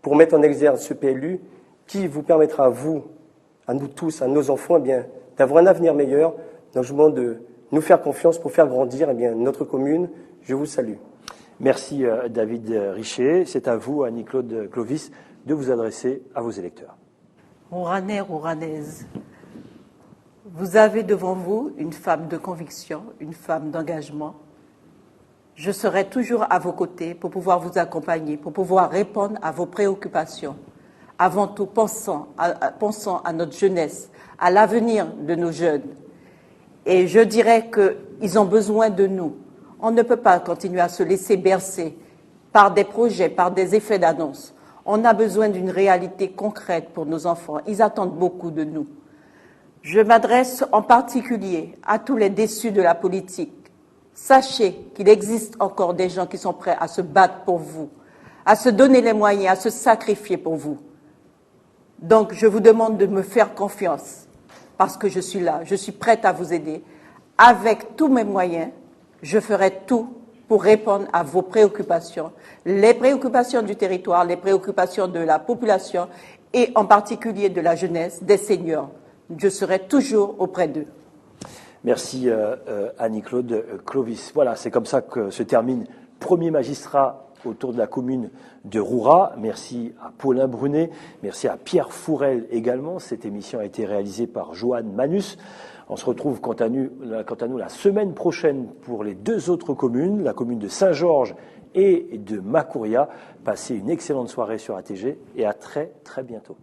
pour mettre en exergue ce PLU qui vous permettra à vous, à nous tous, à nos enfants, eh bien, d'avoir un avenir meilleur. Donc, je vous demande de nous faire confiance pour faire grandir eh bien, notre commune. Je vous salue. Merci David Richet. C'est à vous, Annie-Claude Clovis, de vous adresser à vos électeurs. Rouranais, Rouranaises, vous avez devant vous une femme de conviction, une femme d'engagement. Je serai toujours à vos côtés pour pouvoir vous accompagner, pour pouvoir répondre à vos préoccupations. Avant tout, pensons à notre jeunesse, à l'avenir de nos jeunes. Et je dirais qu'ils ont besoin de nous. On ne peut pas continuer à se laisser bercer par des projets, par des effets d'annonce. On a besoin d'une réalité concrète pour nos enfants. Ils attendent beaucoup de nous. Je m'adresse en particulier à tous les déçus de la politique. Sachez qu'il existe encore des gens qui sont prêts à se battre pour vous, à se donner les moyens, à se sacrifier pour vous. Donc, je vous demande de me faire confiance, parce que je suis là, je suis prête à vous aider. Avec tous mes moyens, je ferai tout pour répondre à vos préoccupations, les préoccupations du territoire, les préoccupations de la population et en particulier de la jeunesse, des seniors. Je serai toujours auprès d'eux. Merci Annie-Claude Clovis. Voilà, c'est comme ça que se termine premier magistrat autour de la commune de Roura. Merci à Paulin Brunet, merci à Pierre Fourel également. Cette émission a été réalisée par Joanne Manus. On se retrouve quant à nous la semaine prochaine pour les 2 autres communes, la commune de Saint-Georges et de Macouria. Passez une excellente soirée sur ATG et à très très bientôt.